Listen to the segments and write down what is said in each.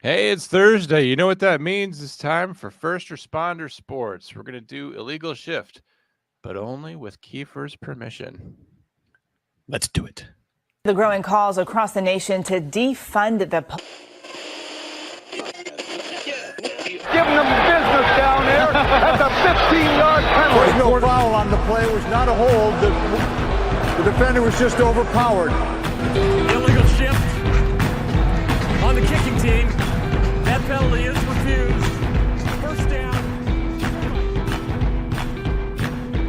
Hey, it's Thursday. You know what that means? It's time for First Responder Sports. We're going to do Illegal Shift, but only with Kiefer's permission. Let's do it. The growing calls across the nation to defund the Giving them business down there at the 15-yard penalty. There was no foul on the play. It was not a hold. The defender was just overpowered. Illegal shift on the kicking team. That penalty is refused. First down.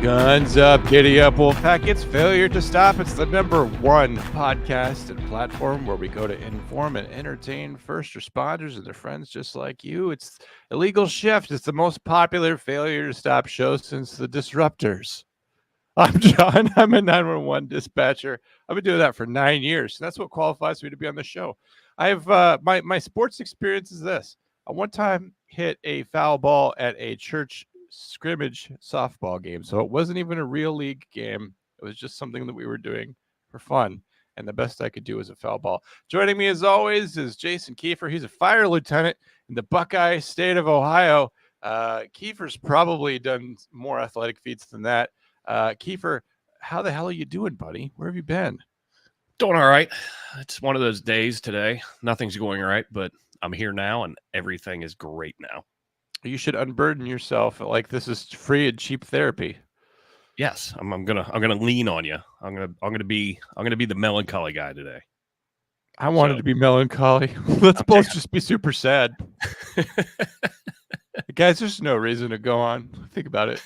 Guns up, giddy up, Wolfpack. It's Failure to Stop. It's the #1 podcast and platform where we go to inform and entertain first responders and their friends just like you. It's Illegal Shift. It's the most popular Failure to Stop show since the Disruptors. I'm Jon. I'm a 911 dispatcher. I've been doing that for 9 years. That's what qualifies me to be on the show. I have my sports experience is this. I one time hit a foul ball at a church scrimmage softball game. So it wasn't even a real league game. It was just something that we were doing for fun. And the best I could do was a foul ball. Joining me as always is Jason Kiefer. He's a fire lieutenant in the Buckeye state of Ohio. Kiefer's probably done more athletic feats than that. Kiefer, how the hell are you doing, buddy? Where have you been? Doing all right. It's one of those days today. Nothing's going right, but I'm here now and everything is great now. You should unburden yourself like this is free and cheap therapy. Yes, I'm gonna lean on you. I'm gonna be the melancholy guy today. I wanted to be melancholy. Let's both just be super sad. Guys, there's no reason to go on. Think about it.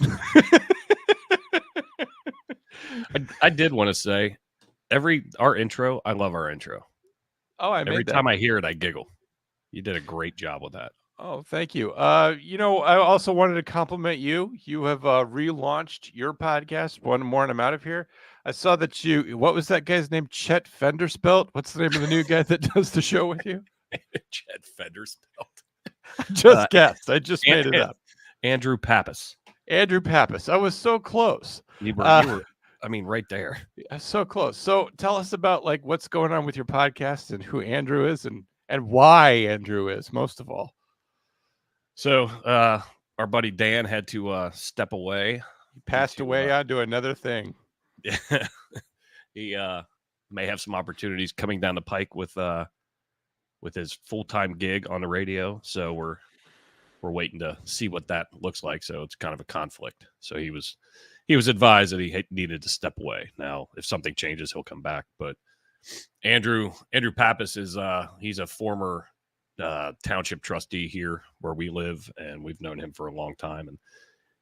I did want to say our intro, I love our intro. Oh, every time I hear it, I giggle. You did a great job with that. Oh, thank you. I also wanted to compliment you. You have relaunched your podcast, One More and I'm Out of Here. I saw that what was that guy's name? Chet Fenderspelt? What's the name of the new guy that does the show with you? Chet Fenderspelt. Just guessed. I just made it up. Andrew Pappas. Andrew Pappas. I was so close. You were right there. So close. So tell us about what's going on with your podcast and who Andrew is and why Andrew is, most of all. So our buddy Dan had to step away. He passed away onto another thing. Yeah. He may have some opportunities coming down the pike with his full-time gig on the radio. So we're waiting to see what that looks like. So it's kind of a conflict. So he was advised that he needed to step away. Now, if something changes, he'll come back. But Andrew Pappas is he's a former township trustee here where we live, and we've known him for a long time. And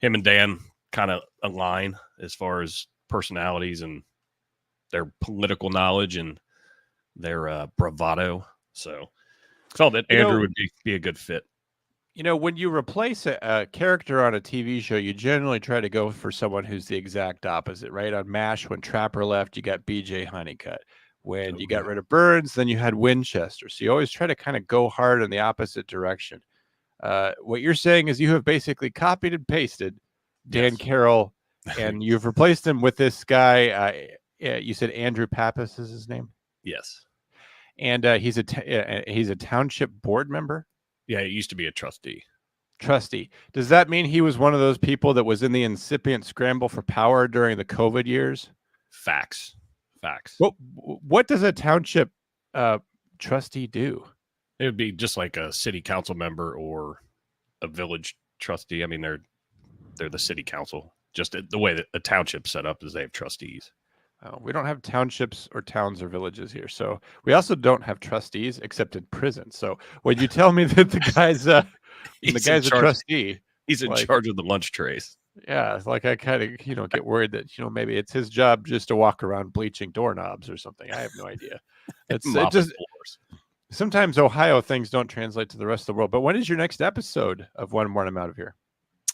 him and Dan kind of align as far as personalities and their political knowledge and their bravado. So I felt that Andrew would be a good fit. When you replace a character on a TV show, you generally try to go for someone who's the exact opposite, right? On MASH, when Trapper left, you got BJ Honeycutt. When you got rid of Burns, then you had Winchester. So you always try to kind of go hard in the opposite direction. What you're saying is you have basically copied and pasted Dan Carroll, and you've replaced him with this guy. You said Andrew Pappas is his name? Yes. And he's a township board member? Yeah, he used to be a trustee. Trustee. Does that mean he was one of those people that was in the incipient scramble for power during the COVID years? Facts. What does a township trustee do? It would be just like a city council member or a village trustee. I mean, they're the city council. Just the way that a township's set up is they have trustees. We don't have townships or towns or villages here. So we also don't have trustees except in prison. So when you tell me that the guy's a trustee, he's in charge of the lunch trays. Yeah, I kind of get worried that maybe it's his job just to walk around bleaching doorknobs or something. I have no idea. Sometimes Ohio things don't translate to the rest of the world. But when is your next episode of One More and I'm Out of Here?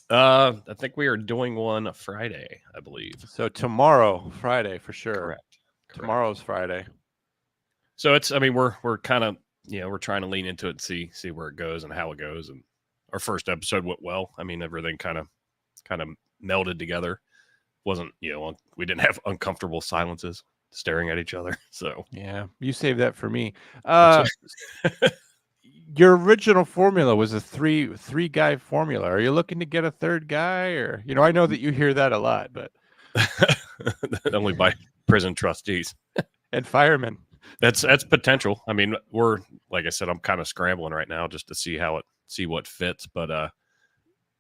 I think we are doing one Friday, I believe. So tomorrow, Friday for sure. Correct. Tomorrow's Friday. So we're kind of we're trying to lean into it and see where it goes and how it goes. And our first episode went well. I mean, everything kind of melded together. Wasn't we didn't have uncomfortable silences staring at each other. So yeah, you saved that for me. your original formula was a three guy formula. Are you looking to get a third guy, or I know that you hear that a lot, but only by prison trustees and firemen. That's potential. I mean, we're like I said, I'm kind of scrambling right now just to see what fits. But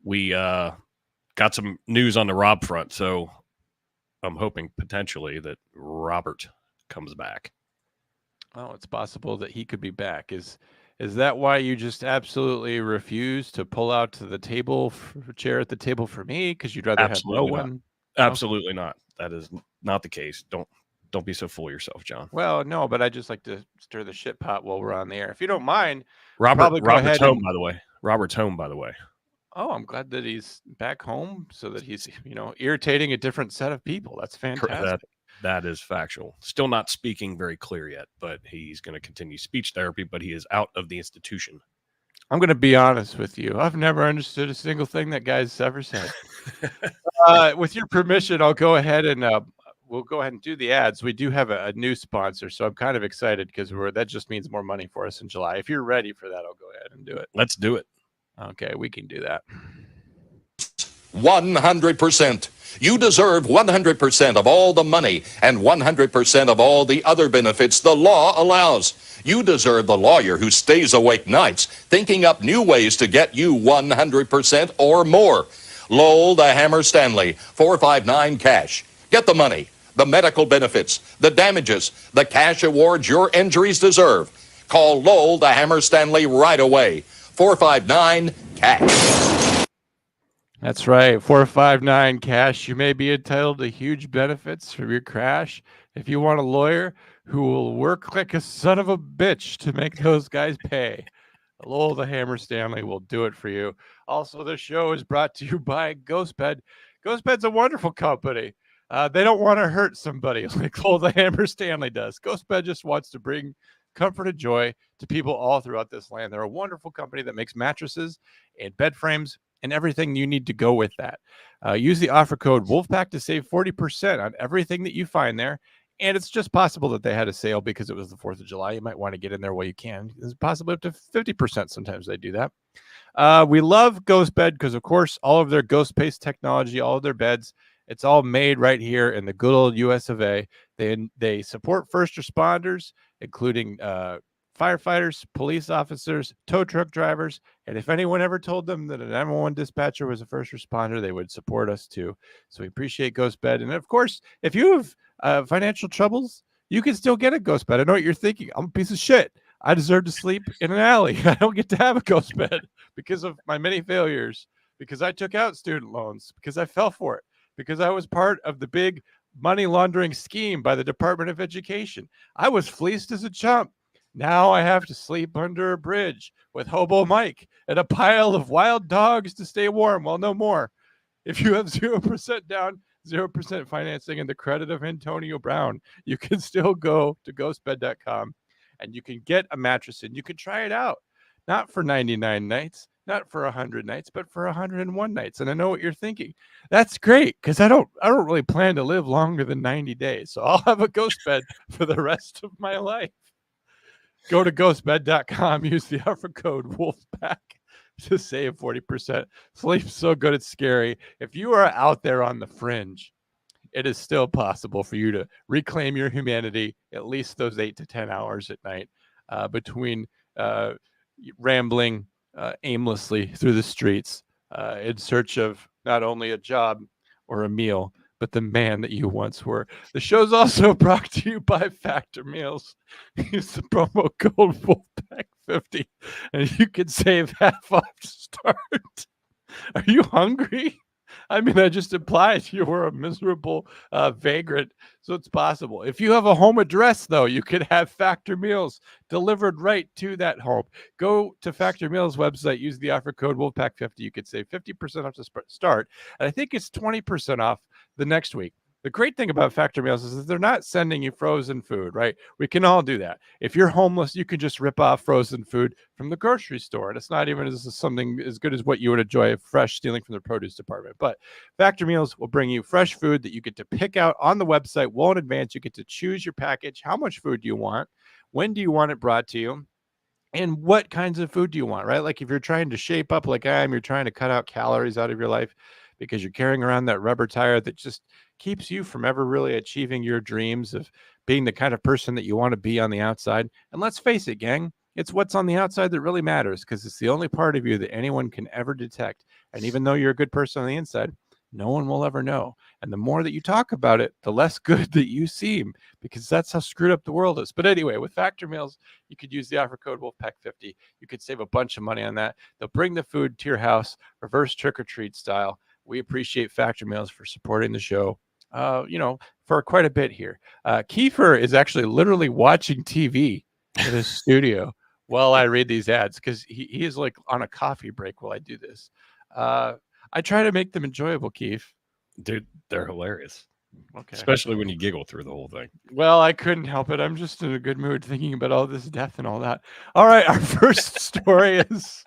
we got some news on the Rob front, so I'm hoping potentially that Robert comes back. Oh, it's possible that he could be back. Is that why you just absolutely refuse to pull out to the table chair at the table for me? Because you'd rather Absolutely have no not. one? Absolutely not. That is not the case. Don't be so full of yourself, John. Well, no, but I just like to stir the shit pot while we're on the air. If you don't mind, Robert's home, by the way. Robert's home, by the way. Oh, I'm glad that he's back home so that he's, irritating a different set of people. That's fantastic. That is factual. Still not speaking very clear yet, but he's going to continue speech therapy, but he is out of the institution. I'm going to be honest with you. I've never understood a single thing that guy's ever said. With your permission, I'll go ahead and we'll go ahead and do the ads. We do have a new sponsor, so I'm kind of excited because that just means more money for us in July. If you're ready for that, I'll go ahead and do it. Let's do it. Okay, we can do that. 100%. You deserve 100% of all the money and 100% of all the other benefits the law allows. You deserve the lawyer who stays awake nights thinking up new ways to get you 100% or more. Lowell the Hammer Stanley, 459 cash. Get the money, the medical benefits, the damages, the cash awards your injuries deserve. Call Lowell the Hammer Stanley right away. 459 cash. That's right. 459 cash. You may be entitled to huge benefits from your crash if you want a lawyer who will work like a son of a bitch to make those guys pay. Lowell the Hammer Stanley will do it for you. Also, the show is brought to you by GhostBed. GhostBed's a wonderful company. They don't want to hurt somebody like Lowell the Hammer Stanley does. GhostBed just wants to bring comfort and joy to people all throughout this land. They're a wonderful company that makes mattresses and bed frames and everything you need to go with that. Use the offer code Wolfpack to save 40% on everything that you find there. And it's just possible that they had a sale because it was the 4th of July. You might want to get in there while you can. It's possibly up to 50%. Sometimes they do that. We love GhostBed because, of course, all of their ghost-based technology, all of their beds, it's all made right here in the good old US of A. They support first responders, including firefighters, police officers, tow truck drivers. And if anyone ever told them that a 911 dispatcher was a first responder, they would support us too. So we appreciate GhostBed. And of course, if you have financial troubles, you can still get a GhostBed. I know what you're thinking. I'm a piece of shit. I deserve to sleep in an alley. I don't get to have a GhostBed because of my many failures, because I took out student loans, because I fell for it, because I was part of the big money laundering scheme by the Department of Education. I was fleeced as a chump. Now I have to sleep under a bridge with Hobo Mike and a pile of wild dogs to stay warm. Well, no more. If you have 0% down, 0% financing, and the credit of Antonio Brown, you can still go to ghostbed.com and you can get a mattress and you can try it out. Not for 99 nights, not for 100 nights, but for 101 nights. And I know what you're thinking. That's great because I don't really plan to live longer than 90 days. So I'll have a ghost bed for the rest of my life. Go to ghostbed.com. Use the offer code Wolfpack to save 40%. Sleep so good it's scary. If you are out there on the fringe, it is still possible for you to reclaim your humanity at least those 8 to 10 hours at night between rambling aimlessly through the streets in search of not only a job or a meal, but the man that you once were. The show's also brought to you by Factor Meals. Use the promo code Wolfpack50 and you can save half off to start. Are you hungry? I mean, I just implied you were a miserable vagrant, so it's possible. If you have a home address, though, you could have Factor Meals delivered right to that home. Go to Factor Meals website, use the offer code Wolfpack50. You could save 50% off to start, and I think it's 20% off the next week. The great thing about Factor Meals is that they're not sending you frozen food, right? We can all do that. If you're homeless, you can just rip off frozen food from the grocery store, and it's not even something as good as what you would enjoy fresh stealing from the produce department. But Factor Meals will bring you fresh food that you get to pick out on the website well in advance. You get to choose your package. How much food do you want? When do you want it brought to you? And what kinds of food do you want, right? Like if you're trying to shape up like I am, you're trying to cut out calories out of your life because you're carrying around that rubber tire that just keeps you from ever really achieving your dreams of being the kind of person that you want to be on the outside. And let's face it, gang, it's what's on the outside that really matters because it's the only part of you that anyone can ever detect. And even though you're a good person on the inside, no one will ever know. And the more that you talk about it, the less good that you seem, because that's how screwed up the world is. But anyway, with Factor Meals, you could use the offer code WOLFPACK50. You could save a bunch of money on that. They'll bring the food to your house, reverse trick or treat style. We appreciate Factor Meals for supporting the show, for quite a bit here. Kiefer is actually literally watching TV in his studio while I read these ads because he is like on a coffee break while I do this. I try to make them enjoyable, Keith. Dude, they're hilarious. Okay. Especially when you giggle through the whole thing. Well, I couldn't help it. I'm just in a good mood thinking about all this death and all that. All right, our first story is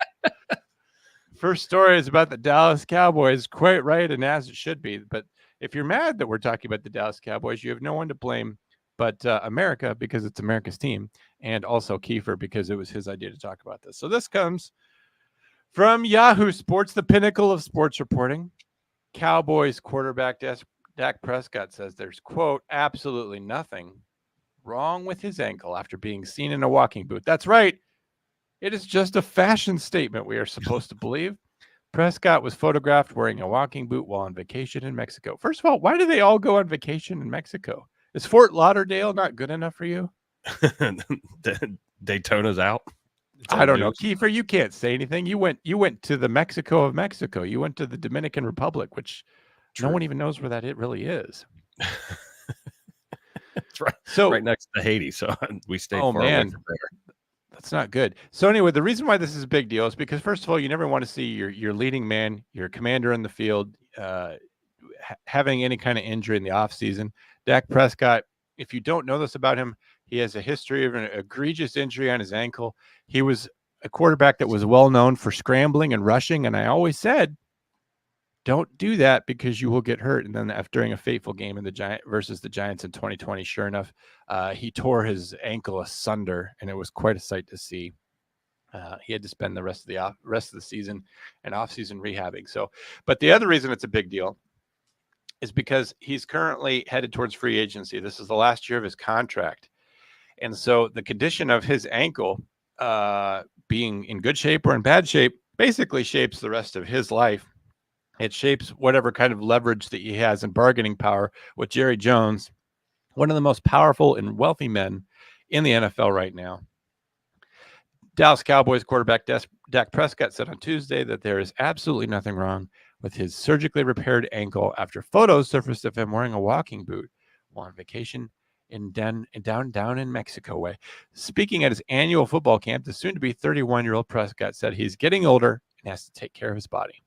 about the Dallas Cowboys. Quite right, and as it should be. But if you're mad that we're talking about the Dallas Cowboys, you have no one to blame but America, because it's America's team, and also Kiefer, because it was his idea to talk about this. So this comes from Yahoo Sports, the pinnacle of sports reporting. Cowboys quarterback Dak Prescott says there's, quote, absolutely nothing wrong with his ankle after being seen in a walking boot. That's right. It is just a fashion statement, we are supposed to believe. Prescott was photographed wearing a walking boot while on vacation in Mexico. First of all, why do they all go on vacation in Mexico? Is Fort Lauderdale not good enough for you? Daytona's out. I don't know. Kiefer, you can't say anything. You went to the Mexico of Mexico. You went to the Dominican Republic, which no one even knows where that it really is. It's right next to Haiti. So we stayed far away from there. That's not good. So anyway, the reason why this is a big deal is because, first of all, you never want to see your leading man, your commander in the field, having any kind of injury in the offseason. Dak Prescott, if you don't know this about him, he has a history of an egregious injury on his ankle. He was a quarterback that was well known for scrambling and rushing, and I always said, don't do that because you will get hurt. And then during a fateful game in the versus the Giants in 2020, sure enough, he tore his ankle asunder, and it was quite a sight to see. He had to spend the rest of the season and off-season rehabbing. So, but the other reason it's a big deal is because he's currently headed towards free agency. This is the last year of his contract. And so the condition of his ankle being in good shape or in bad shape basically shapes the rest of his life. It shapes whatever kind of leverage that he has and bargaining power with Jerry Jones, one of the most powerful and wealthy men in the NFL right now. Dallas Cowboys quarterback Dak Prescott said on Tuesday that there is absolutely nothing wrong with his surgically repaired ankle after photos surfaced of him wearing a walking boot while on vacation down in Mexico way. Speaking at his annual football camp, the soon-to-be 31-year-old Prescott said he's getting older and has to take care of his body.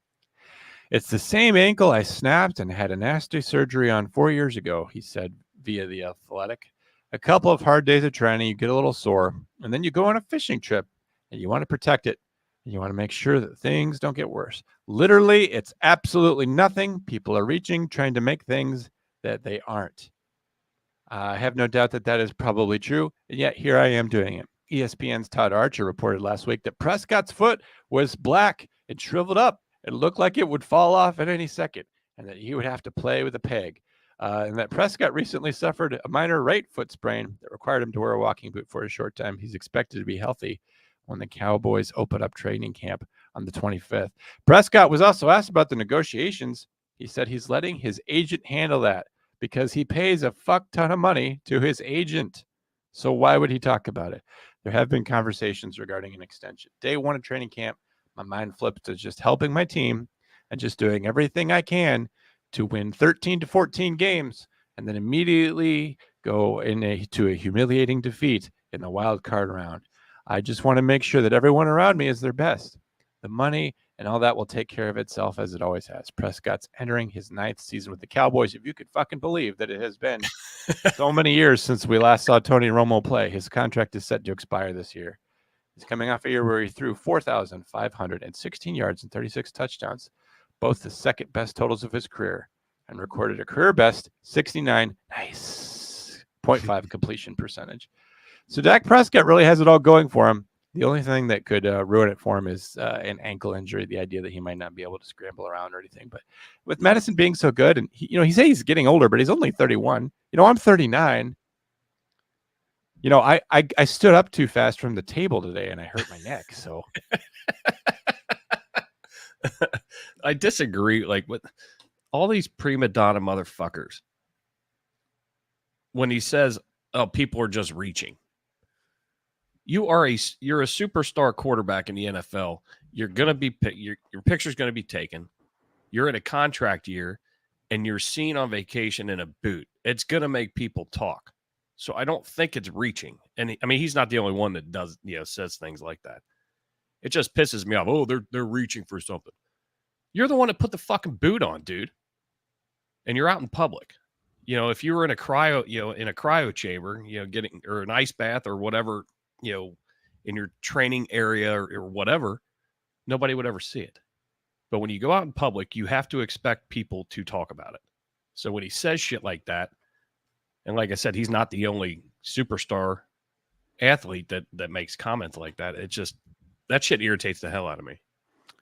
It's the same ankle I snapped and had a nasty surgery on 4 years ago, he said via The Athletic. A couple of hard days of training, you get a little sore, and then you go on a fishing trip, and you want to protect it, and you want to make sure that things don't get worse. Literally, it's absolutely nothing. People are reaching, trying to make things that they aren't. I have no doubt that is probably true, and yet here I am doing it. ESPN's Todd Archer reported last week that Prescott's foot was black and shriveled up. It looked like it would fall off at any second, and that he would have to play with a peg. And that Prescott recently suffered a minor right foot sprain that required him to wear a walking boot for a short time. He's expected to be healthy when the Cowboys open up training camp on the 25th. Prescott was also asked about the negotiations. He said he's letting his agent handle that because he pays a fuck ton of money to his agent. So why would he talk about it? There have been conversations regarding an extension. Day one of training camp, my mind flipped to just helping my team and just doing everything I can to win 13 to 14 games and then immediately go to a humiliating defeat in the wild card round. I just want to make sure that everyone around me is their best. The money and all that will take care of itself as it always has. Prescott's entering his 9th season with the Cowboys. If you could fucking believe that it has been so many years since we last saw Tony Romo play. His contract is set to expire this year. He's coming off a year where he threw 4,516 yards and 36 touchdowns, both the second best totals of his career, and recorded a career best 69.5 completion percentage. So Dak Prescott really has it all going for him. The only thing that could ruin it for him is an ankle injury, the idea that he might not be able to scramble around or anything. But with Madison being so good, and he says he's getting older, but he's only 31. I'm 39. I stood up too fast from the table today and I hurt my neck. So I disagree. Like with all these prima donna motherfuckers, when he says, "Oh, people are just reaching," you're a superstar quarterback in the NFL. You're gonna be your picture's gonna be taken. You're in a contract year, and you're seen on vacation in a boot. It's gonna make people talk. So I don't think it's reaching. And he's not the only one that does, says things like that. It just pisses me off. Oh, they're reaching for something. You're the one that put the fucking boot on, dude. And you're out in public. If you were in a cryo chamber, getting, or an ice bath or whatever, in your training area or whatever, nobody would ever see it. But when you go out in public, you have to expect people to talk about it. So when he says shit like that, and like I said, he's not the only superstar athlete that makes comments like that. It just, that shit irritates the hell out of me.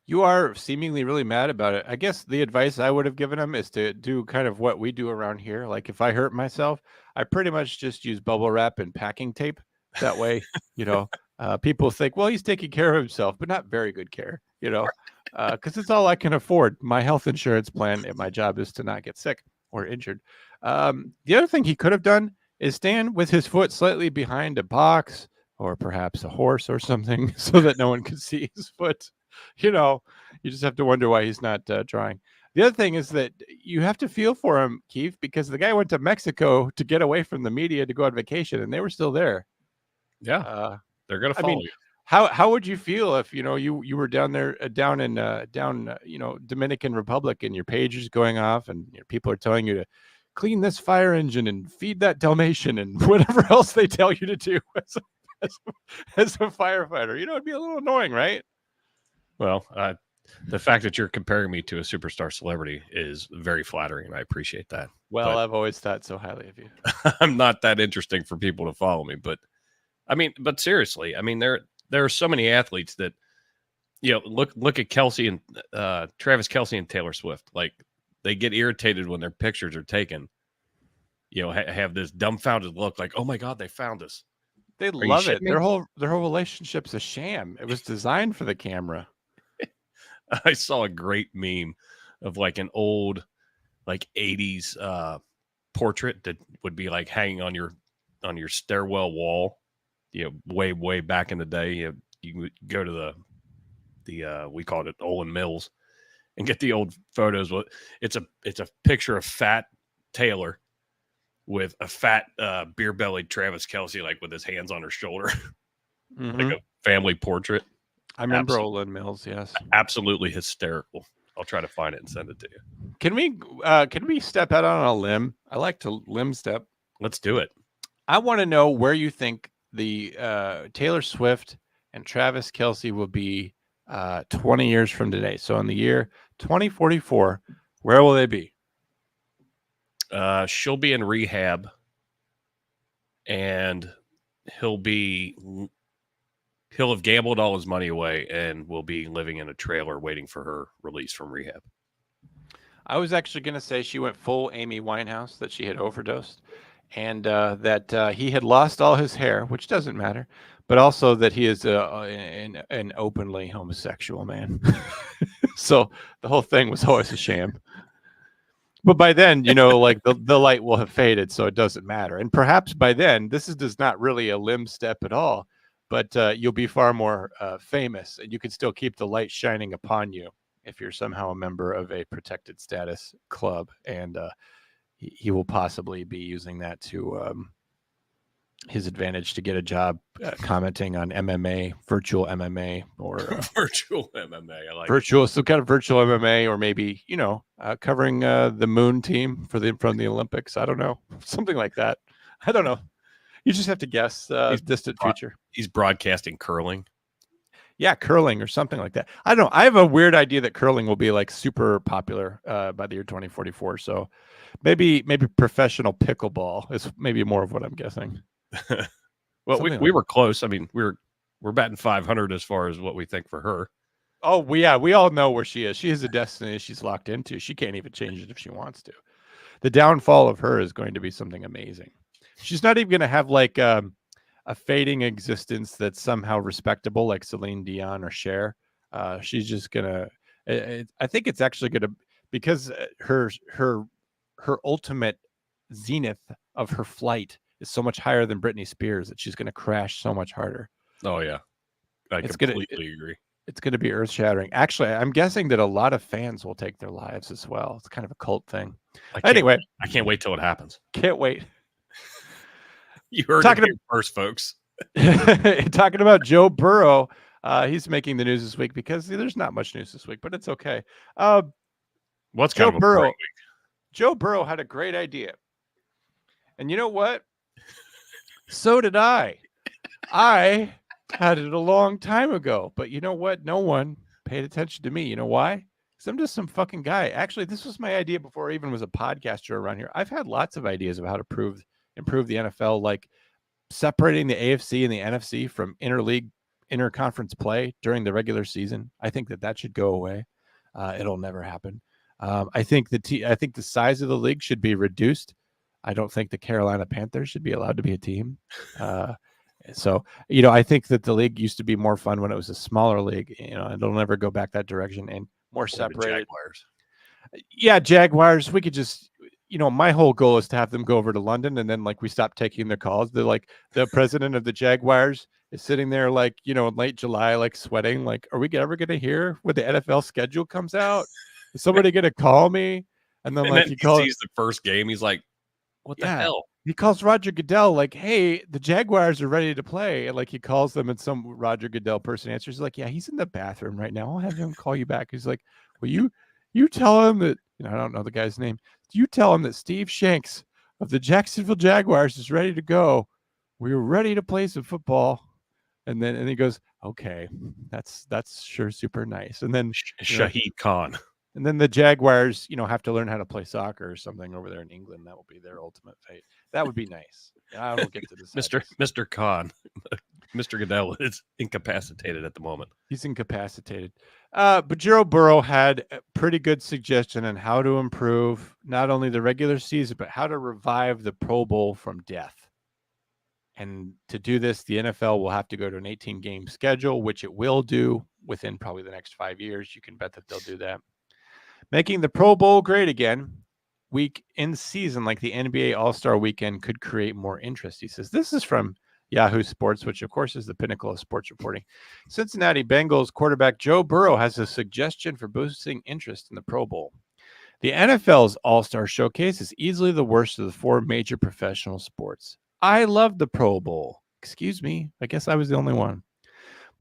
You are seemingly really mad about it. I guess the advice I would have given him is to do kind of what we do around here. Like if I hurt myself, I pretty much just use bubble wrap and packing tape. That way, people think, well, he's taking care of himself, but not very good care, because it's all I can afford. My health insurance plan at my job is to not get sick or injured. The other thing he could have done is stand with his foot slightly behind a box or perhaps a horse or something so that no one could see his foot. You just have to wonder why he's not drawing. The other thing is that you have to feel for him, Keith, because the guy went to Mexico to get away from the media to go on vacation, and they were still there. Yeah, they're gonna follow you. How would you feel if you were down there down in Dominican Republic and your pager's going off and people are telling you to clean this fire engine and feed that Dalmatian and whatever else they tell you to do as a firefighter? It'd be a little annoying, right? Well, the fact that you're comparing me to a superstar celebrity is very flattering, and I appreciate that. Well, I've always thought so highly of you. I'm not that interesting for people to follow me, but seriously, there are so many athletes that, look at Kelsey and Travis Kelce and Taylor Swift. Like they get irritated when their pictures are taken, have this dumbfounded look like, oh my God, they found us. They love it. Their whole relationship's a sham. It was designed for the camera. I saw a great meme of like an old, like 80s portrait that would be like hanging on your stairwell wall, way back in the day. You could go to the we called it Olin Mills and get the old photos. It's a picture of fat Taylor with a fat beer-bellied Travis Kelce, like with his hands on her shoulder, like a family portrait. I remember Olin Mills. Yes, absolutely hysterical. I'll try to find it and send it to you. Can we step out on a limb? I like to limb step. Let's do it. I want to know where you think the Taylor Swift and Travis Kelce will be 20 years from today. So in the year 2044, where will they be? She'll be in rehab, and he'll have gambled all his money away and will be living in a trailer waiting for her release from rehab. I was actually going to say she went full Amy Winehouse, that she had overdosed, and that he had lost all his hair, which doesn't matter, but also that he is an openly homosexual man. So the whole thing was always a sham. But by then, like the light will have faded, so it doesn't matter. And perhaps by then, this is not really a limb step at all, but you'll be far more famous, and you can still keep the light shining upon you if you're somehow a member of a protected status club. And he will possibly be using that to his advantage to get a job commenting on MMA, virtual MMA, or virtual MMA. I like virtual, some kind of virtual MMA, or maybe covering the moon team from the Olympics. I don't know, something like that. I don't know. You just have to guess. Distant future. He's broadcasting curling. Yeah, curling or something like that. I don't know. I have a weird idea that curling will be like super popular by the year 2044. So maybe professional pickleball is maybe more of what I'm guessing. Well, we were close. We were we're batting 500 as far as what we think for her. Oh, we all know where she is. She is a destination she's locked into. She can't even change it if she wants to. The downfall of her is going to be something amazing. She's not even going to have like a fading existence that's somehow respectable, like Celine Dion or Cher. She's just gonna. I think it's actually gonna, because her ultimate zenith of her flight is so much higher than Britney Spears that she's gonna crash so much harder. Oh yeah, I completely agree. It's going to be earth-shattering. Actually, I'm guessing that a lot of fans will take their lives as well. It's kind of a cult thing. Anyway, I can't wait till it happens. Can't wait. You heard it here first, folks. Talking about Joe Burrow, he's making the news this week because there's not much news this week, but it's okay. What's Joe Burrow? Joe Burrow had a great idea, and you know what? So did I. I had it a long time ago, but you know what? No one paid attention to me. You know why? Because I'm just some fucking guy. Actually, this was my idea before I even was a podcaster around here. I've had lots of ideas of how to improve the NFL, like separating the AFC and the NFC from interconference play during the regular season. I think that should go away. It'll never happen. I think the size of the league should be reduced. I don't think the Carolina Panthers should be allowed to be a team. So, I think that the league used to be more fun when it was a smaller league. It'll never go back that direction, and more separated. Jaguars. Yeah, Jaguars. We could just, my whole goal is to have them go over to London, and then we stop taking their calls. They're like, the president of the Jaguars is sitting there in late July, sweating. Are we ever going to hear when the NFL schedule comes out? Is somebody going to call me? And then he sees the first game. He's like, what the hell? He calls Roger Goodell hey, the Jaguars are ready to play. And he calls them, and some Roger Goodell person answers. He's like, yeah, he's in the bathroom right now. I'll have him call you back. He's like, well, you tell him that, I don't know the guy's name. You tell him that Steve Shanks of the Jacksonville Jaguars is ready to go. We're ready to play some football. And he goes, okay, that's sure super nice. And then Shahid Khan. And then the Jaguars, have to learn how to play soccer or something over there in England. That will be their ultimate fate. That would be nice. I don't get to this. Mr. Khan, Mr. Goodell is incapacitated at the moment. He's incapacitated. But Joe Burrow had a pretty good suggestion on how to improve not only the regular season, but how to revive the Pro Bowl from death. And to do this, the NFL will have to go to an 18-game schedule, which it will do within probably the next 5 years. You can bet that they'll do that. Making the Pro Bowl great again, week in season, like the NBA All-Star Weekend, could create more interest. He says, this is from Yahoo Sports, which of course is the pinnacle of sports reporting. Cincinnati Bengals quarterback Joe Burrow has a suggestion for boosting interest in the Pro Bowl. The NFL's All-Star Showcase is easily the worst of the four major professional sports. I love the Pro Bowl. Excuse me. I guess I was the only one.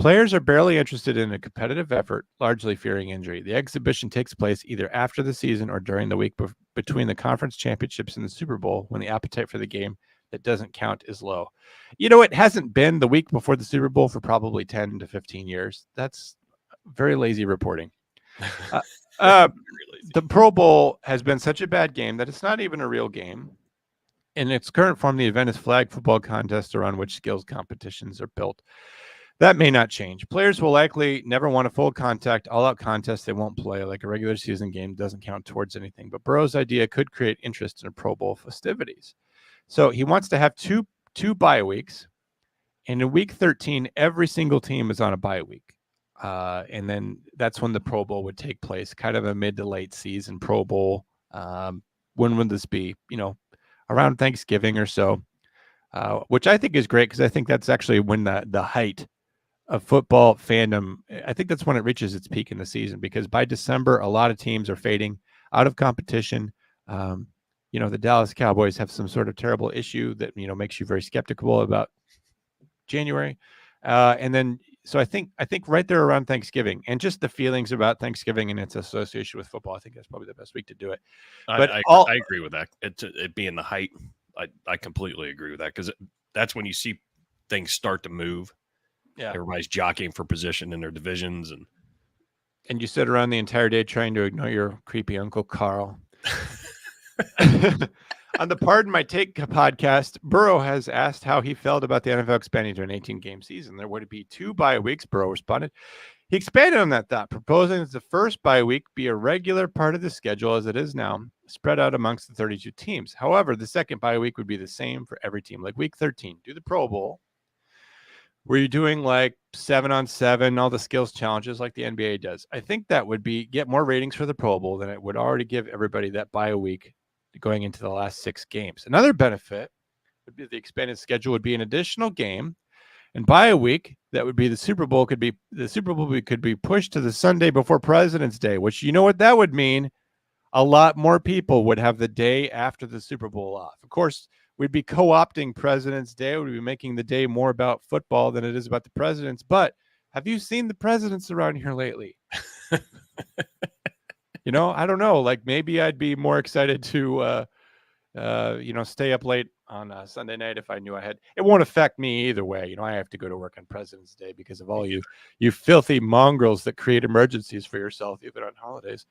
Players are barely interested in a competitive effort, largely fearing injury. The exhibition takes place either after the season or during the week between the conference championships and the Super Bowl, when the appetite for the game that doesn't count is low. It hasn't been the week before the Super Bowl for probably 10 to 15 years. That's very lazy reporting. The Pro Bowl has been such a bad game that it's not even a real game. In its current form, the event is flag football contest around which skills competitions are built. That may not change. Players will likely never want a full contact, all-out contest they won't play. Like a regular season game doesn't count towards anything. But Burrow's idea could create interest in Pro Bowl festivities. So he wants to have two bye weeks. And in week 13, every single team is on a bye week. And then that's when the Pro Bowl would take place, kind of a mid to late season Pro Bowl. When would this be? Around Thanksgiving or so, which I think is great, because I think that's actually when the height of football fandom, I think that's when it reaches its peak in the season, because by December, a lot of teams are fading out of competition. The Dallas Cowboys have some sort of terrible issue that, makes you very skeptical about January. And then, so I think right there around Thanksgiving, and just the feelings about Thanksgiving and its association with football, I think that's probably the best week to do it. But I agree with that. It being the height, I completely agree with that, because that's when you see things start to move. Yeah, everybody's jockeying for position in their divisions, and you sit around the entire day trying to ignore your creepy Uncle Carl. On the Pardon My Take podcast, Burrow has asked how he felt about the NFL expanding to an 18-game season. There would be 2 bye weeks. Burrow responded. He expanded on that thought, proposing that the first bye week be a regular part of the schedule as it is now, spread out amongst the 32 teams. However, the second bye week would be the same for every team, like week 13. Do the Pro Bowl, where you're doing like 7-on-7, all the skills challenges like the NBA does. I think that would get more ratings for the Pro Bowl than it would already give everybody that bye week going into the last 6 games. Another benefit would be the expanded schedule would be an additional game, and by a week that would be the Super Bowl could be pushed to the Sunday before President's Day, which you know what that would mean? A lot more people would have the day after the Super Bowl off. Of course, we'd be co-opting President's Day. We'd be making the day more about football than it is about the presidents. But have you seen the presidents around here lately? I don't know. Like maybe I'd be more excited to, stay up late on Sunday night if I knew I had. It won't affect me either way. I have to go to work on President's Day because of all you filthy mongrels that create emergencies for yourself, even on holidays.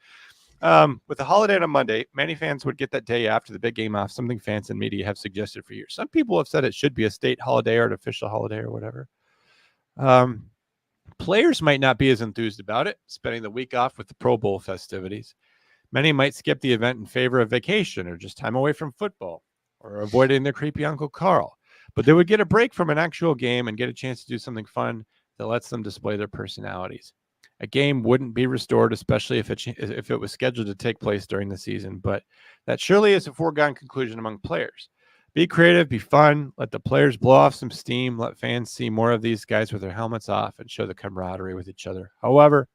With the holiday on a Monday, many fans would get that day after the big game off, something fans and media have suggested for years. Some people have said it should be a state holiday or an official holiday or whatever. Players might not be as enthused about it, spending the week off with the Pro Bowl festivities. Many might skip the event in favor of vacation or just time away from football or avoiding their creepy Uncle Carl. But they would get a break from an actual game and get a chance to do something fun that lets them display their personalities. A game wouldn't be restored, especially if it was scheduled to take place during the season, but that surely is a foregone conclusion among players. Be creative, be fun, let the players blow off some steam, let fans see more of these guys with their helmets off and show the camaraderie with each other. However,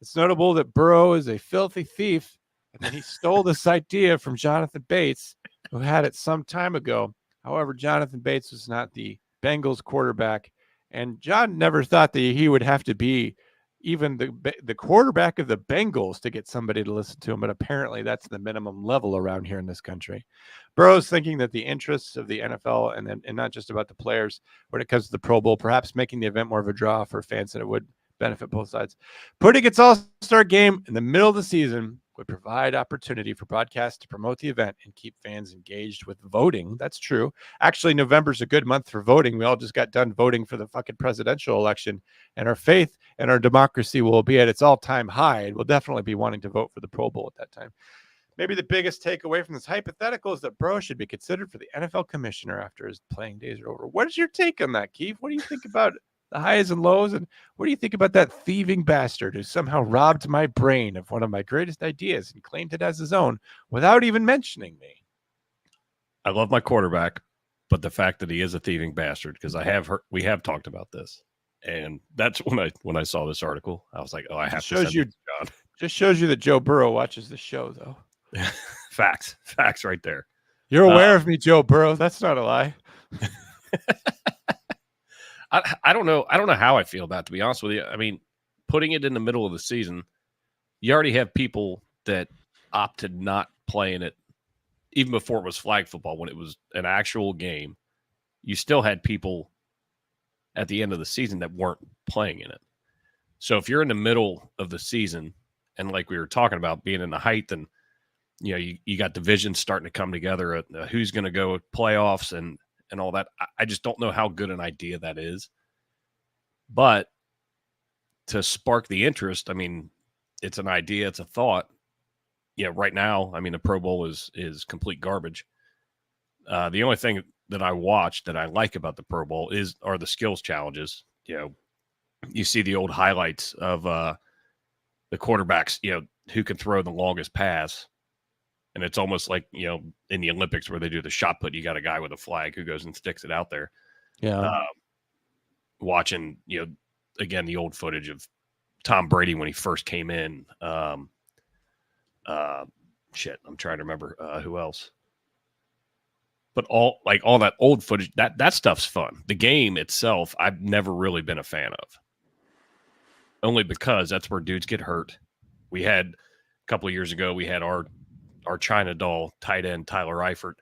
it's notable that Burrow is a filthy thief, and that he stole this idea from Jonathan Bates, who had it some time ago. However, Jonathan Bates was not the Bengals quarterback, and John never thought that he would have to be even the quarterback of the Bengals to get somebody to listen to him, but apparently that's the minimum level around here in this country. Burrow's thinking that the interests of the NFL and not just about the players when it comes to the Pro Bowl, perhaps making the event more of a draw for fans than it would benefit both sides. Putting its all-star game in the middle of the season would provide opportunity for broadcasts to promote the event and keep fans engaged with voting. That's true. Actually, November's a good month for voting. We all just got done voting for the fucking presidential election, and our faith and our democracy will be at its all-time high, and we'll definitely be wanting to vote for the Pro Bowl at that time. Maybe the biggest takeaway from this hypothetical is that Burrow should be considered for the NFL commissioner after his playing days are over. What is your take on that, Keith? What do you think about the highs and lows, and what do you think about that thieving bastard who somehow robbed my brain of one of my greatest ideas and claimed it as his own without even mentioning me? I love my quarterback, but the fact that he is a thieving bastard, because we have talked about this, and that's when I saw this article, I was like, oh, I have to send it to John. Just shows you that Joe Burrow watches the show, though. Facts right there. You're aware of me, Joe Burrow. That's not a lie. I don't know how I feel about it, to be honest with you. I mean, putting it in the middle of the season, you already have people that opted not playing it even before it was flag football. When it was an actual game, you still had people at the end of the season that weren't playing in it. So if you're in the middle of the season, and like we were talking about being in the height, and you got divisions starting to come together, who's going to go playoffs and all that. I just don't know how good an idea that is. But to spark the interest, I mean, it's an idea, it's a thought. Right now, I mean, the Pro Bowl is complete garbage. The only thing that I watch that I like about the Pro Bowl are the skills challenges. You see the old highlights of the quarterbacks, who can throw the longest pass. And it's almost like, in the Olympics where they do the shot put, you got a guy with a flag who goes and sticks it out there. Yeah. Watching, again, the old footage of Tom Brady when he first came in. I'm trying to remember who else. But all that old footage, that stuff's fun. The game itself, I've never really been a fan of. Only because that's where dudes get hurt. We had a couple of years ago, we had our China doll tight end Tyler Eifert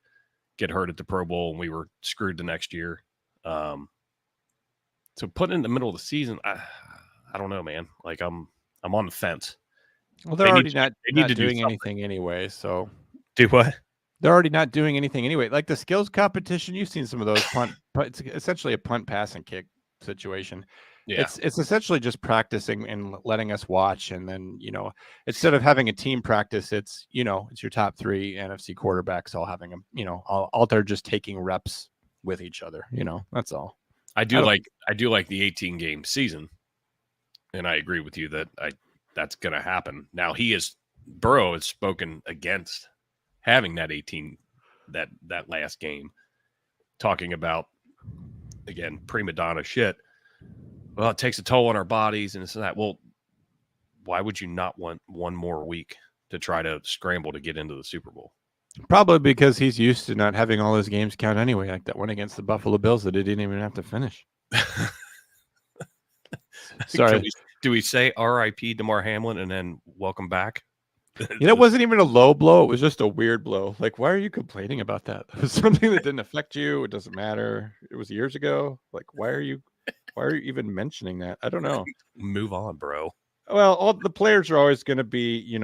get hurt at the Pro Bowl, and we were screwed the next year. So putting it in the middle of the season, I don't know, man. Like I'm on the fence. Well, they're already not doing anything anyway. So do what? they're already not doing anything anyway. Like the skills competition, you've seen some of those punt. It's essentially a punt, pass, and kick situation. Yeah. It's essentially just practicing and letting us watch, and then instead of having a team practice, it's it's your top 3 NFC quarterbacks all having all they're just taking reps with each other. That's all. I do like the 18 game season, and I agree with you that that's going to happen. Now Burrow has spoken against having that 18 that last game, talking about, again, prima donna shit. Well, it takes a toll on our bodies and this and that. Well, why would you not want one more week to try to scramble to get into the Super Bowl? Probably because he's used to not having all his games count anyway, like that one against the Buffalo Bills that he didn't even have to finish. Sorry. Do we say R.I.P. DeMar Hamlin and then welcome back? It wasn't even a low blow. It was just a weird blow. Like, why are you complaining about that? It was something that didn't affect you. It doesn't matter. It was years ago. Like, why are you even mentioning that? I don't know. Move on, bro. Well, all the players are always going to be,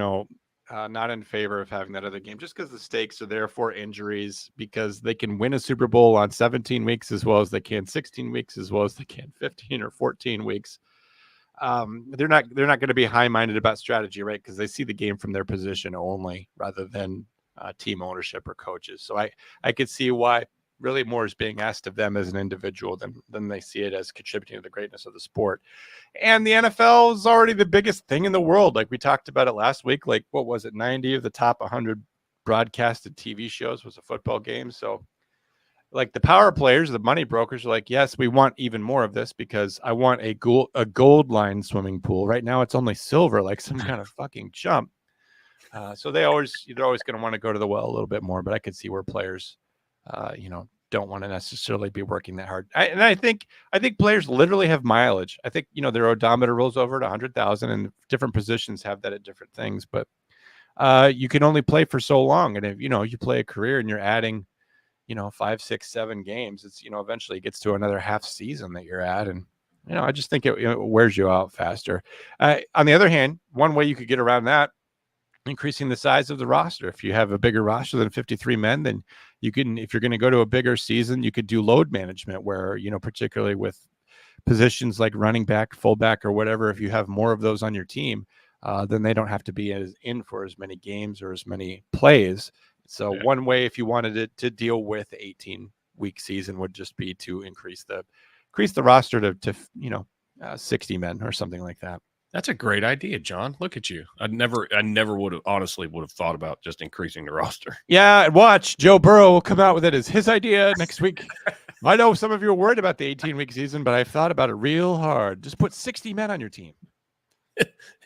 not in favor of having that other game just because the stakes are there for injuries, because they can win a Super Bowl on 17 weeks as well as they can 16 weeks as well as they can 15 or 14 weeks. They're not going to be high-minded about strategy, right? Because they see the game from their position only rather than team ownership or coaches. So I could see why really more is being asked of them as an individual than they see it as contributing to the greatness of the sport. And the NFL is already the biggest thing in the world. Like we talked about it last week, like what was it? 90 of the top 100 broadcasted TV shows was a football game. So like the power players, the money brokers are like, yes, we want even more of this because I want a gold line swimming pool. Right now it's only silver, like some kind of fucking chump. So they're always going to want to go to the well a little bit more, but I could see where players, don't want to necessarily be working that hard. I think players literally have mileage. I think, their odometer rolls over to 100,000 and different positions have that at different things, but you can only play for so long. And if, you play a career and you're adding, 5, 6, 7 games, it's, eventually it gets to another half season that you're at. And, I just think it wears you out faster. On the other hand, one way you could get around that, increasing the size of the roster. If you have a bigger roster than 53 men, then you can, if you're going to go to a bigger season, you could do load management where, particularly with positions like running back, fullback, or whatever, if you have more of those on your team, then they don't have to be in for as many games or as many plays. So one way, if you wanted it to deal with 18-week season, would just be to increase the roster to 60 men or something like that. That's a great idea, John. Look at you. I never would have thought about just increasing the roster. Yeah, watch. Joe Burrow will come out with it as his idea next week. I know some of you are worried about the 18-week season, but I've thought about it real hard. Just put 60 men on your team.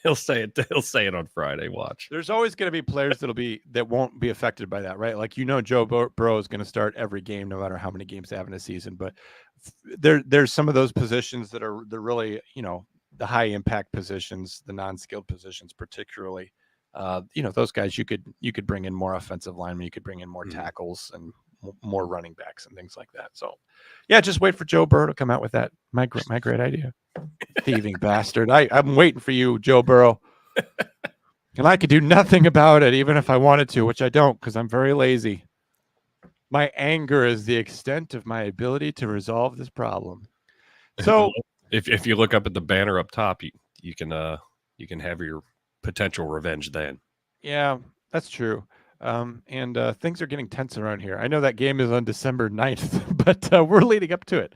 He'll say it on Friday. Watch. There's always going to be players that won't be affected by that, right? Like, Joe Burrow is going to start every game, no matter how many games they have in a season. But there's some of those positions they're really, the high impact positions, the non-skilled positions, particularly, those guys you could bring in more offensive linemen, you could bring in more tackles and more running backs and things like that. So yeah, just wait for Joe Burrow to come out with that. My great idea. Thieving bastard. I'm waiting for you, Joe Burrow. And I could do nothing about it, even if I wanted to, which I don't, because I'm very lazy. My anger is the extent of my ability to resolve this problem. So if you look up at the banner up top, you can have your potential revenge then. Yeah, that's true. And things are getting tense around here. I know that game is on December 9th, but we're leading up to it.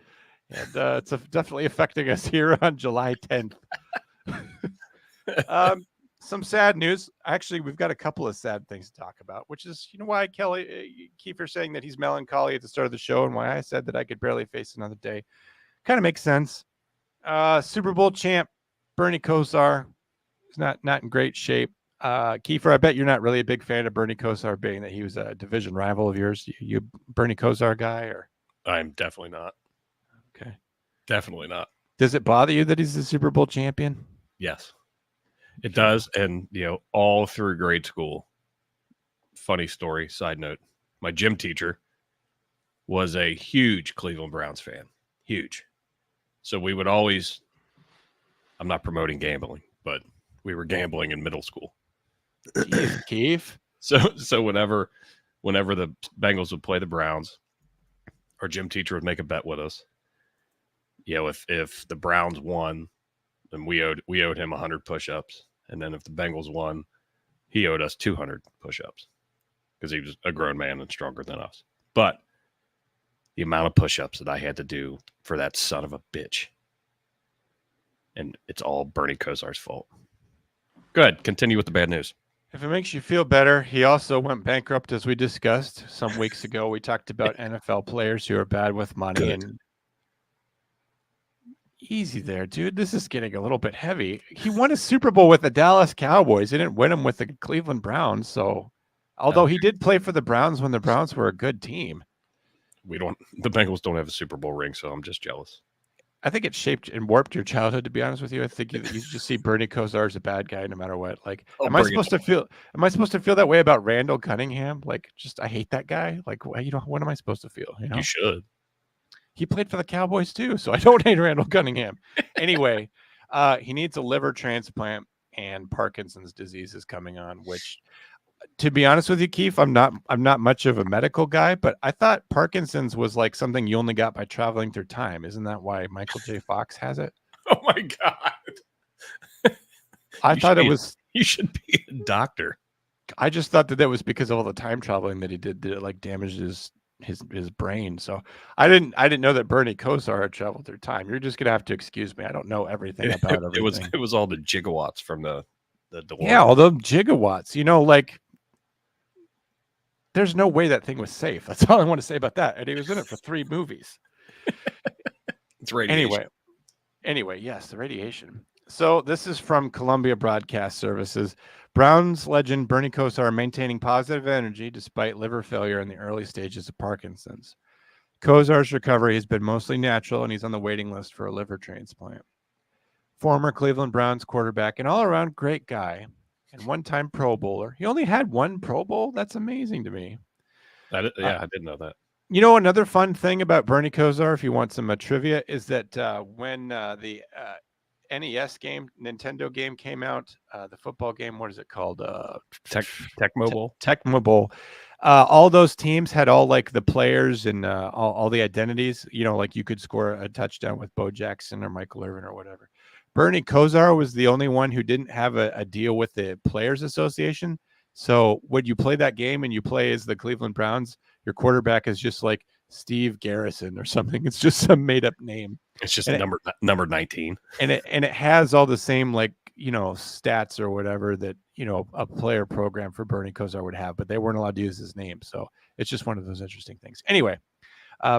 And it's definitely affecting us here on July 10th. Some sad news. Actually, we've got a couple of sad things to talk about, which is, why Kiefer saying that he's melancholy at the start of the show and why I said that I could barely face another day. Kind of makes sense. Super Bowl champ Bernie Kosar is not in great shape. Kiefer, I bet you're not really a big fan of Bernie Kosar, being that he was a division rival of yours. You Bernie Kosar guy, or? I'm definitely not. Okay. Definitely not. Does it bother you that he's the Super Bowl champion? Yes, it does. And, all through grade school, funny story, side note, my gym teacher was a huge Cleveland Browns fan. Huge. So we would always, I'm not promoting gambling, but we were gambling in middle school. Jeez, Keith. So whenever whenever the Bengals would play the Browns, our gym teacher would make a bet with us. If the Browns won, then we owed him 100 push-ups, and then if the Bengals won, he owed us 200 push-ups because he was a grown man and stronger than us. But the amount of push-ups that I had to do for that son of a bitch, and it's all Bernie Kosar's fault. Good. Continue with the bad news. If it makes you feel better, he also went bankrupt, as we discussed some weeks ago. We talked about NFL players who are bad with money. Good. And easy there, dude. This is getting a little bit heavy. He won a Super Bowl with the Dallas Cowboys. He didn't win them with the Cleveland Browns. So, although he did play for the Browns when the Browns were a good team. The Bengals don't have a Super Bowl ring, so I'm just jealous. I think it shaped and warped your childhood, to be honest with you. I think you just see Bernie Kosar as a bad guy no matter what. Like, am I supposed to feel that way about Randall Cunningham? Like, just I hate that guy. Like, what am I supposed to feel? You know? You should. He played for the Cowboys too, so I don't hate Randall Cunningham. Anyway, he needs a liver transplant, and Parkinson's disease is coming on, which, to be honest with you, Keith, I'm not much of a medical guy, but I thought Parkinson's was like something you only got by traveling through time. Isn't that why Michael J. Fox has it? Oh my God. I thought it was. You should be a doctor. I just thought that was because of all the time traveling that he did that it like damaged his brain. So I didn't know that Bernie Kosar had traveled through time. You're just gonna have to excuse me. I don't know everything about everything. It was all the gigawatts from the DeLorean. Yeah, all the gigawatts. You know, like there's no way that thing was safe. That's all I want to say about that. And he was in it for 3 movies. It's radiation. Anyway, yes, the radiation. So this is from Columbia Broadcast Services. Browns legend Bernie Kosar maintaining positive energy despite liver failure in the early stages of Parkinson's. Kosar's recovery has been mostly natural, and he's on the waiting list for a liver transplant. Former Cleveland Browns quarterback and all-around great guy and one-time Pro Bowler. He only had 1 Pro Bowl? That's amazing to me. I didn't know that. You know, another fun thing about Bernie Kosar, if you want some trivia, is that when the NES game, Nintendo game came out, the football game, what is it called? Tecmo Bowl. Tecmo Bowl. All those teams had all like the players and all the identities. You know, like you could score a touchdown with Bo Jackson or Michael Irvin or whatever. Bernie Kosar was the only one who didn't have a deal with the Players Association. So when you play that game and you play as the Cleveland Browns, your quarterback is just like Steve Garrison or something. It's just some made up name. It's just number 19. And it has all the same, like, you know, stats or whatever that, you know, a player program for Bernie Kosar would have, but they weren't allowed to use his name. So it's just one of those interesting things. Anyway,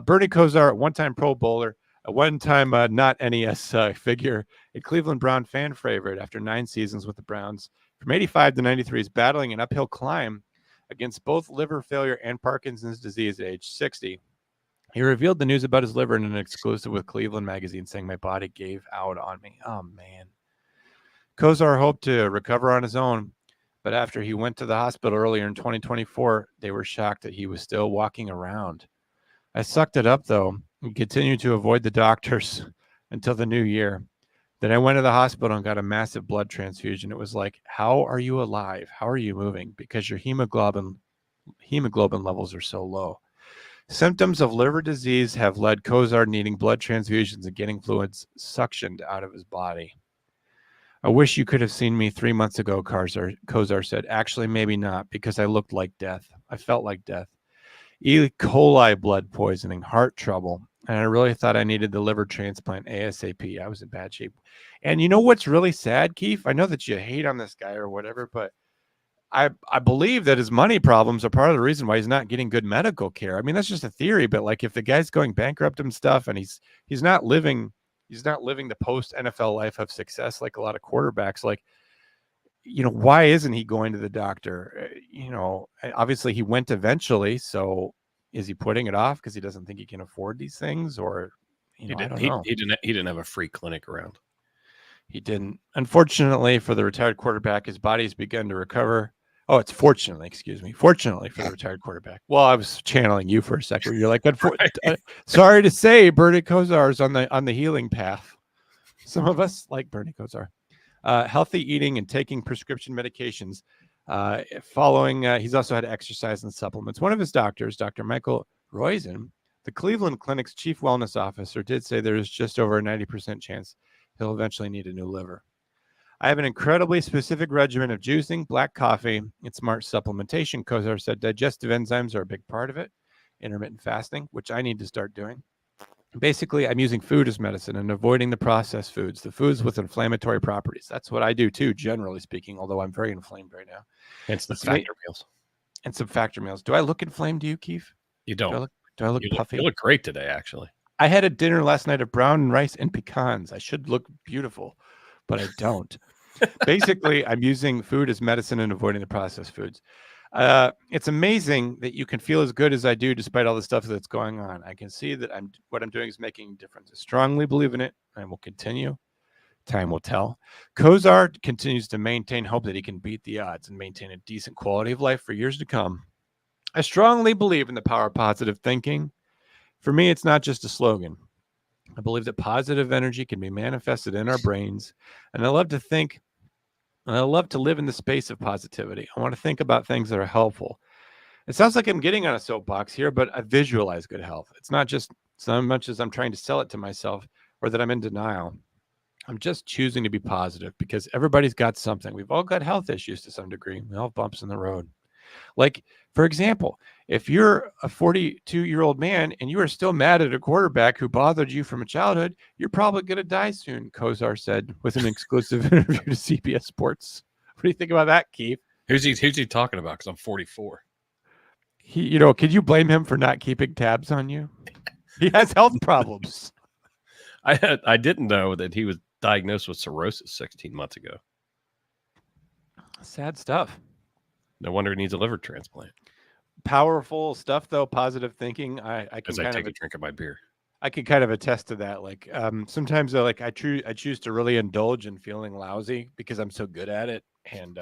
Bernie Kosar, a one-time Pro Bowler, a one-time not NES figure, a Cleveland Brown fan favorite after 9 seasons with the Browns. From 85 to 93, is battling an uphill climb against both liver failure and Parkinson's disease at age 60. He revealed the news about his liver in an exclusive with Cleveland magazine, saying, "My body gave out on me." Oh, man. Kosar hoped to recover on his own, but after he went to the hospital earlier in 2024, they were shocked that he was still walking around. I sucked it up, though, and continued to avoid the doctors until the new year. Then I went to the hospital and got a massive blood transfusion. It was like, how are you alive? How are you moving? Because your hemoglobin levels are so low. Symptoms of liver disease have led Kosar needing blood transfusions and getting fluids suctioned out of his body. I wish you could have seen me 3 months ago, Kosar said. Actually, maybe not, because I looked like death. I felt like death. E. coli blood poisoning, heart trouble, and I really thought I needed the liver transplant ASAP. I was in bad shape. And you know what's really sad, Keith? I know that you hate on this guy or whatever, but I believe that his money problems are part of the reason why he's not getting good medical care. I mean, that's just a theory, but like if the guy's going bankrupt and stuff, and he's not living the post NFL life of success like a lot of quarterbacks, like, you know, why isn't he going to the doctor? You know, obviously he went eventually. So is he putting it off because he doesn't think he can afford these things, or I don't know. He didn't have a free clinic around. He didn't. Unfortunately for the retired quarterback, his body's begun to recover. Oh, it's fortunately for the retired quarterback. Well, I was channeling you for a second. You're like, sorry to say, Bernie Kosar is on the healing path. Some of us like Bernie Kosar. Healthy eating and taking prescription medications He's also had exercise and supplements. One of his doctors, Dr. Michael Roizen, the Cleveland Clinic's chief wellness officer, did say there is just over a 90% chance he'll eventually need a new liver. I have an incredibly specific regimen of juicing, black coffee, and smart supplementation. Kosar said digestive enzymes are a big part of it. Intermittent fasting, which I need to start doing. Basically, I'm using food as medicine and avoiding the processed foods, the foods with inflammatory properties. That's what I do too, generally speaking, although I'm very inflamed right now. Hence the factor meals. And some factor meals. Do I look inflamed to you, Keith? You don't. Do I look puffy? You look great today, actually. I had a dinner last night of brown rice and pecans. I should look beautiful, but I don't. Basically, I'm using food as medicine and avoiding the processed foods. It's amazing that you can feel as good as I do despite all the stuff that's going on. I can see that what I'm doing is making a difference. I strongly believe in it and will continue. Time will tell. Kosar continues to maintain hope that he can beat the odds and maintain a decent quality of life for years to come. I strongly believe in the power of positive thinking. For me, it's not just a slogan. I believe that positive energy can be manifested in our brains, and I love to think, and I love to live in the space of positivity. I want to think about things that are helpful. It sounds like I'm getting on a soapbox here, but I visualize good health. It's not just so much as I'm trying to sell it to myself or that I'm in denial. I'm just choosing to be positive because everybody's got something. We've all got health issues to some degree. We all have bumps in the road. Like, for example, if you're a 42-year-old man and you are still mad at a quarterback who bothered you from a childhood, you're probably going to die soon, Kosar said with an exclusive interview to CBS Sports. What do you think about that, Keith? Who's he talking about? Because I'm 44. Could you blame him for not keeping tabs on you? He has health problems. I didn't know that he was diagnosed with cirrhosis 16 months ago. Sad stuff. No wonder he needs a liver transplant. Powerful stuff, though. Positive thinking. I can take a drink of my beer. I can kind of attest to that. Like sometimes, I choose to really indulge in feeling lousy because I'm so good at it. And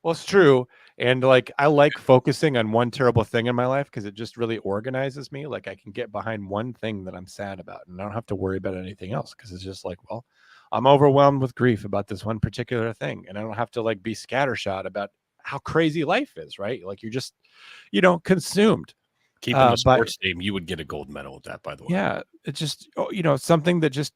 well, it's true. And I like focusing on one terrible thing in my life because it just really organizes me. Like I can get behind one thing that I'm sad about, and I don't have to worry about anything else because it's just like, well, I'm overwhelmed with grief about this one particular thing, and I don't have to be scattershot about how crazy life is, right? Like you're just, consumed. Keeping the sports team, you would get a gold medal with that, by the way. Yeah. It's just, something that just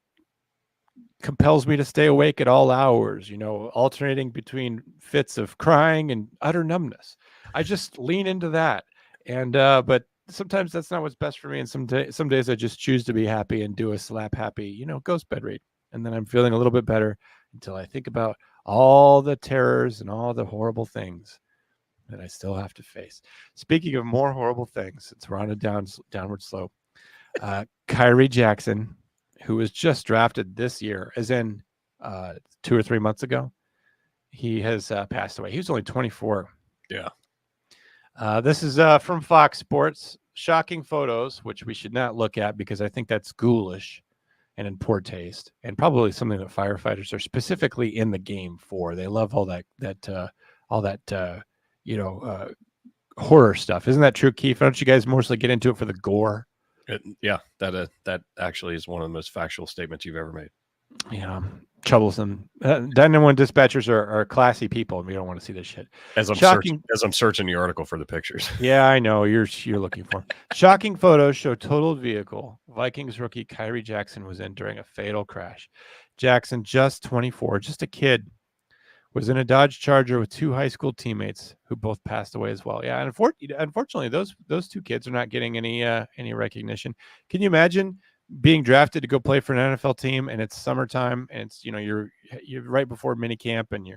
compels me to stay awake at all hours, alternating between fits of crying and utter numbness. I just lean into that. And, but sometimes that's not what's best for me. And some days I just choose to be happy and do a slap happy, ghost bed read. And then I'm feeling a little bit better until I think about all the terrors and all the horrible things that I still have to face. Speaking of more horrible things, since we're on a downward slope, Khyree Jackson, who was just drafted this year, as in 2 or 3 months ago, he has passed away. He was only 24. Yeah. This is from Fox Sports. Shocking photos, which we should not look at because I think that's ghoulish and in poor taste, and probably something that firefighters are specifically in the game for. They love all that horror stuff. Isn't that true, Keith? Don't you guys mostly get into it for the gore? That actually is one of the most factual statements you've ever made. Yeah, troublesome. 911 dispatchers are classy people, and we don't want to see this shit. As I'm searching the article for the pictures. Yeah, I know you're looking for them. Shocking photos show totaled vehicle Vikings rookie Khyree Jackson was in during a fatal crash. Jackson, just 24, just a kid, was in a Dodge Charger with 2 high school teammates who both passed away as well. Yeah, and unfortunately, those 2 kids are not getting any recognition. Can you imagine being drafted to go play for an NFL team, and it's summertime, and it's you're right before minicamp, and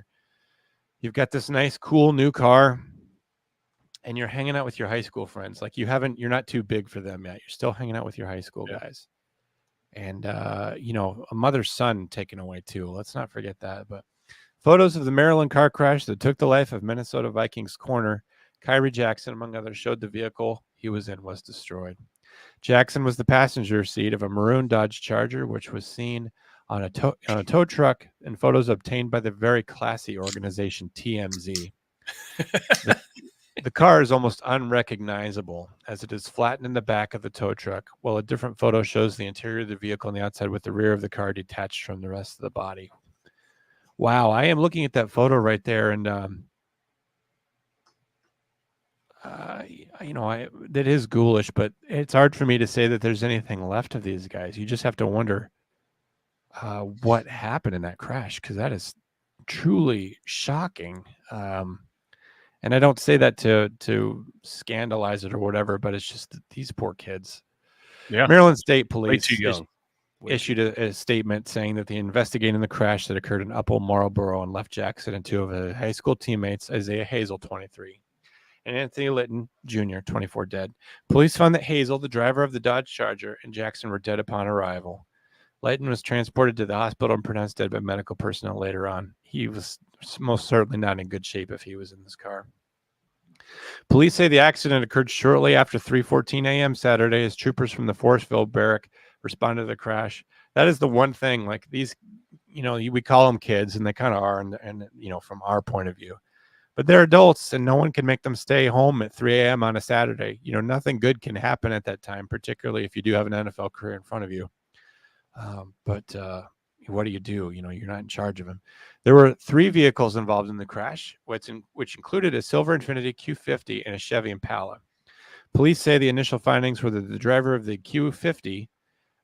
you've got this nice cool new car, and you're hanging out with your high school friends. Like you're not too big for them yet. You're still hanging out with your high school guys, and a mother's son taken away too. Let's not forget that. But photos of the Maryland car crash that took the life of Minnesota Vikings corner Khyree Jackson, among others, showed the vehicle he was in was destroyed. Jackson was the passenger seat of a maroon Dodge Charger, which was seen on a tow truck, and photos obtained by the very classy organization TMZ. The car is almost unrecognizable as it is flattened in the back of the tow truck, while a different photo shows the interior of the vehicle on the outside with the rear of the car detached from the rest of the body. Wow, I am looking at that photo right there, and that is ghoulish, but it's hard for me to say that there's anything left of these guys. You just have to wonder what happened in that crash, because that is truly shocking. And I don't say that to scandalize it or whatever, but it's just that these poor kids. Yeah. Maryland State Way Police too young. issued a statement saying that they investigating the crash that occurred in Upper Marlboro and left Jackson and two of his high school teammates, Isaiah Hazel, 23, and Anthony Litton Jr., 24, dead. Police found that Hazel, the driver of the Dodge Charger, and Jackson were dead upon arrival. Litton was transported to the hospital and pronounced dead by medical personnel later on. He was most certainly not in good shape if he was in this car. Police say the accident occurred shortly after 3:14 a.m. Saturday as troopers from the Forestville barrack responded to the crash. That is the one thing, like these, we call them kids, and they kind of are, and from our point of view. But they're adults, and no one can make them stay home at 3 a.m. on a Saturday. Nothing good can happen at that time, particularly if you do have an NFL career in front of you. But what do? You're not in charge of them. There were 3 vehicles involved in the crash, which included a silver Infiniti Q50 and a Chevy Impala. Police say the initial findings were that the driver of the Q50,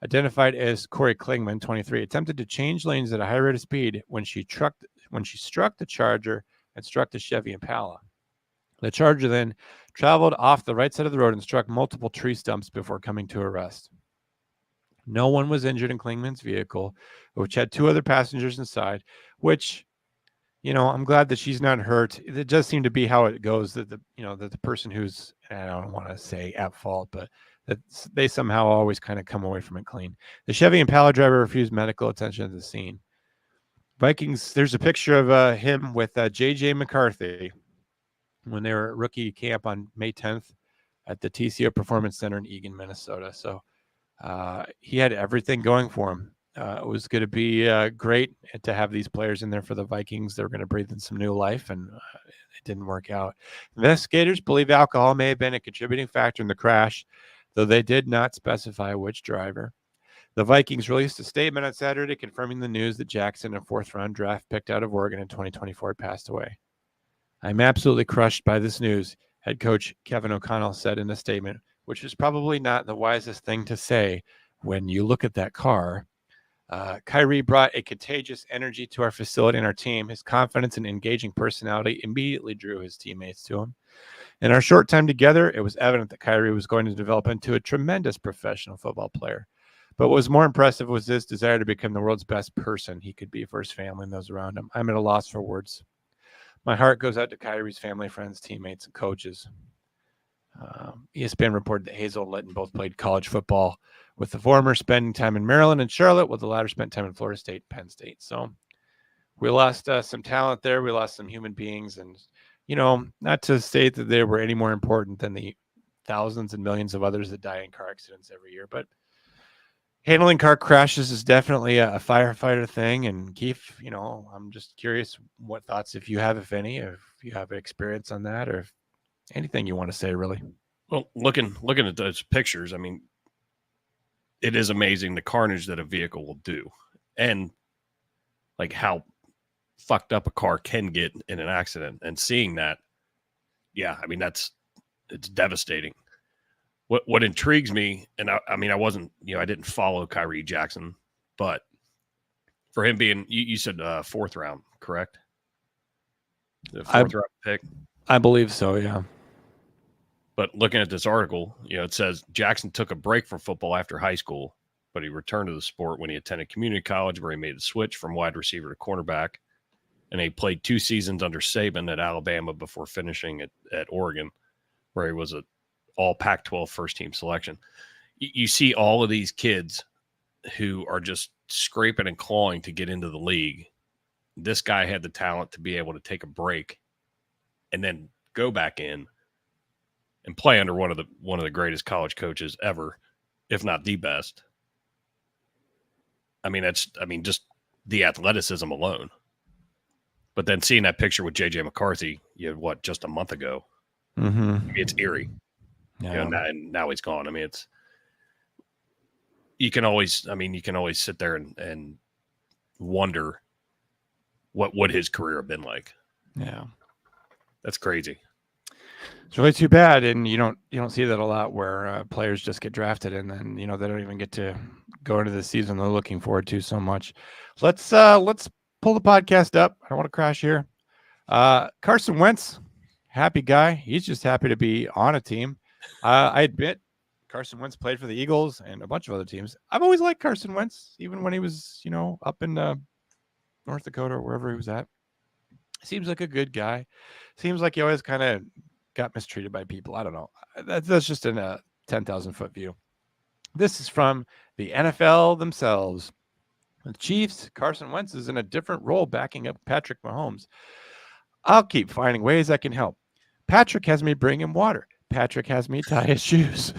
identified as Corey Klingman, 23, attempted to change lanes at a high rate of speed when she struck the Charger and struck the Chevy Impala. The Charger then traveled off the right side of the road and struck multiple tree stumps before coming to a rest. No one was injured in Klingman's vehicle, which had 2 other passengers inside, which, I'm glad that she's not hurt. It does seem to be how it goes, that the person who's, I don't want to say at fault, but that they somehow always kind of come away from it clean. The Chevy Impala driver refused medical attention at the scene. Vikings, there's a picture of him with J.J. McCarthy when they were at rookie camp on May 10th at the TCO Performance Center in Eagan, Minnesota. So he had everything going for him. It was going to be great to have these players in there for the Vikings. They were going to breathe in some new life, and it didn't work out. Investigators believe alcohol may have been a contributing factor in the crash, though they did not specify which driver. The Vikings released a statement on Saturday confirming the news that Jackson, a 4th-round draft picked out of Oregon in 2024, passed away. I'm absolutely crushed by this news, head coach Kevin O'Connell said in a statement, which is probably not the wisest thing to say when you look at that car. Khyree brought a contagious energy to our facility and our team. His confidence and engaging personality immediately drew his teammates to him. In our short time together, it was evident that Khyree was going to develop into a tremendous professional football player. But what was more impressive was his desire to become the world's best person he could be for his family and those around him. I'm at a loss for words. My heart goes out to Kyree's family, friends, teammates, and coaches. ESPN reported that Hazel and Litton both played college football, with the former spending time in Maryland and Charlotte, while the latter spent time in Florida State and Penn State. So we lost some talent there. We lost some human beings. And, not to say that they were any more important than the thousands and millions of others that die in car accidents every year. But handling car crashes is definitely a firefighter thing. And Keith, I'm just curious what thoughts, if you have, if any, if you have experience on that, or if anything you want to say, really. Well, looking at those pictures, I mean, it is amazing the carnage that a vehicle will do, and like how fucked up a car can get in an accident. And seeing that, yeah, I mean, it's devastating. What intrigues me, and I wasn't, I didn't follow Khyree Jackson, but for him being, you said 4th round, correct? The 4th round pick. I believe so, yeah. But looking at this article, it says Jackson took a break from football after high school, but he returned to the sport when he attended community college, where he made the switch from wide receiver to cornerback. And he played 2 seasons under Saban at Alabama before finishing at Oregon, where he was an all Pac-12 first-team selection. You see all of these kids who are just scraping and clawing to get into the league. This guy had the talent to be able to take a break and then go back in and play under one of the greatest college coaches ever, if not the best. Just the athleticism alone. But then seeing that picture with J.J. McCarthy, just a month ago, it's eerie. Yeah. Now he's gone. You can always sit there and wonder what would his career have been like. Yeah. That's crazy. It's really too bad, and you don't see that a lot where players just get drafted and then they don't even get to go into the season they're looking forward to so much. Let's pull the podcast up. I don't want to crash here. Carson Wentz, happy guy. He's just happy to be on a team. I admit Carson Wentz played for the Eagles and a bunch of other teams. I've always liked Carson Wentz, even when he was up in North Dakota or wherever he was at. Seems like a good guy. Seems like he always kind of got mistreated by people. I don't know. That's just in a 10,000 foot view. This is from the NFL themselves. The Chiefs, Carson Wentz is in a different role backing up Patrick Mahomes. I'll keep finding ways I can help. Patrick has me bring him water. Patrick has me tie his shoes.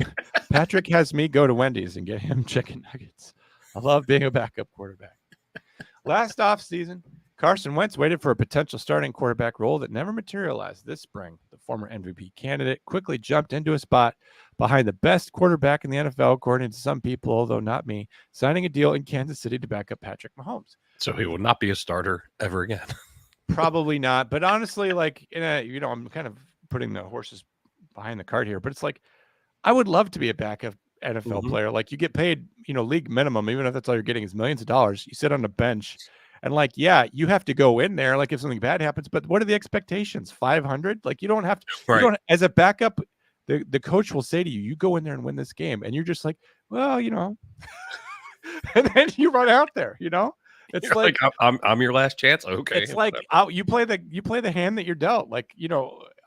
Patrick has me go to Wendy's and get him chicken nuggets. I love being a backup quarterback. Last offseason, Carson Wentz waited for a potential starting quarterback role that never materialized. This spring, the former MVP candidate quickly jumped into a spot behind the best quarterback in the NFL, according to some people, although not me, signing a deal in Kansas City to back up Patrick Mahomes. So he will not be a starter ever again. Probably not. But honestly, like, I'm kind of putting the horses behind the cart here, but it's like, I would love to be a backup NFL player. Like, you get paid, league minimum, even if that's all you're getting is millions of dollars. You sit on the bench. And like, yeah, you have to go in there, like if something bad happens, but what are the expectations? 500? Like, you don't have to, right. As a backup, the coach will say to you, you go in there and win this game. And you're just like, well, and then you run out there, it's you're like I'm your last chance. Okay. It's like you play the hand that you're dealt. Like,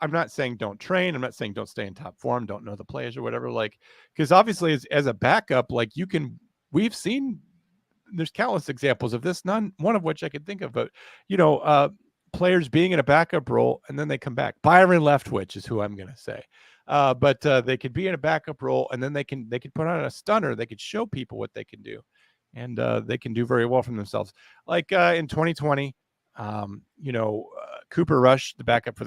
I'm not saying don't train. I'm not saying don't stay in top form. Don't know the players or whatever. Like, because obviously as a backup, like we've seen, there's countless examples of this, one of which I could think of, but players being in a backup role and then they come back. Byron Leftwich is who I'm going to say. But they could be in a backup role and then they could put on a stunner. They could show people what they can do, and they can do very well for themselves. Like in 2020, Cooper Rush, the backup for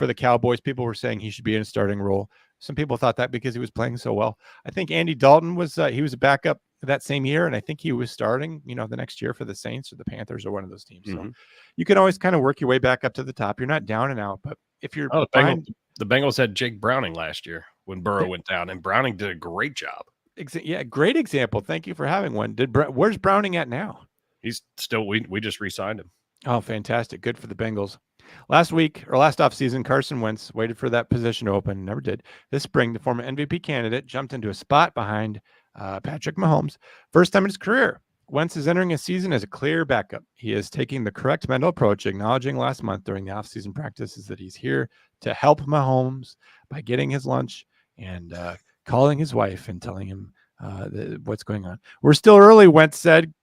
the Cowboys, people were saying he should be in a starting role. Some people thought that because he was playing so well. I think Andy Dalton was he was a backup that same year, and I think he was starting, the next year for the Saints or the Panthers or one of those teams. So you can always kind of work your way back up to the top. You're not down and out, but if you're the Bengals had Jake Browning last year when Burrow went down, and Browning did a great job. Yeah, great example. Thank you for having one. Where's Browning at now? He's still we just re-signed him. Oh, fantastic. Good for the Bengals. Last offseason, Carson Wentz waited for that position to open, never did. This spring, the former MVP candidate jumped into a spot behind Patrick Mahomes. First time in his career, Wentz is entering a season as a clear backup. He is taking the correct mental approach, acknowledging last month during the offseason practices that he's here to help Mahomes by getting his lunch and calling his wife and telling him what's going on. We're still early, Wentz said.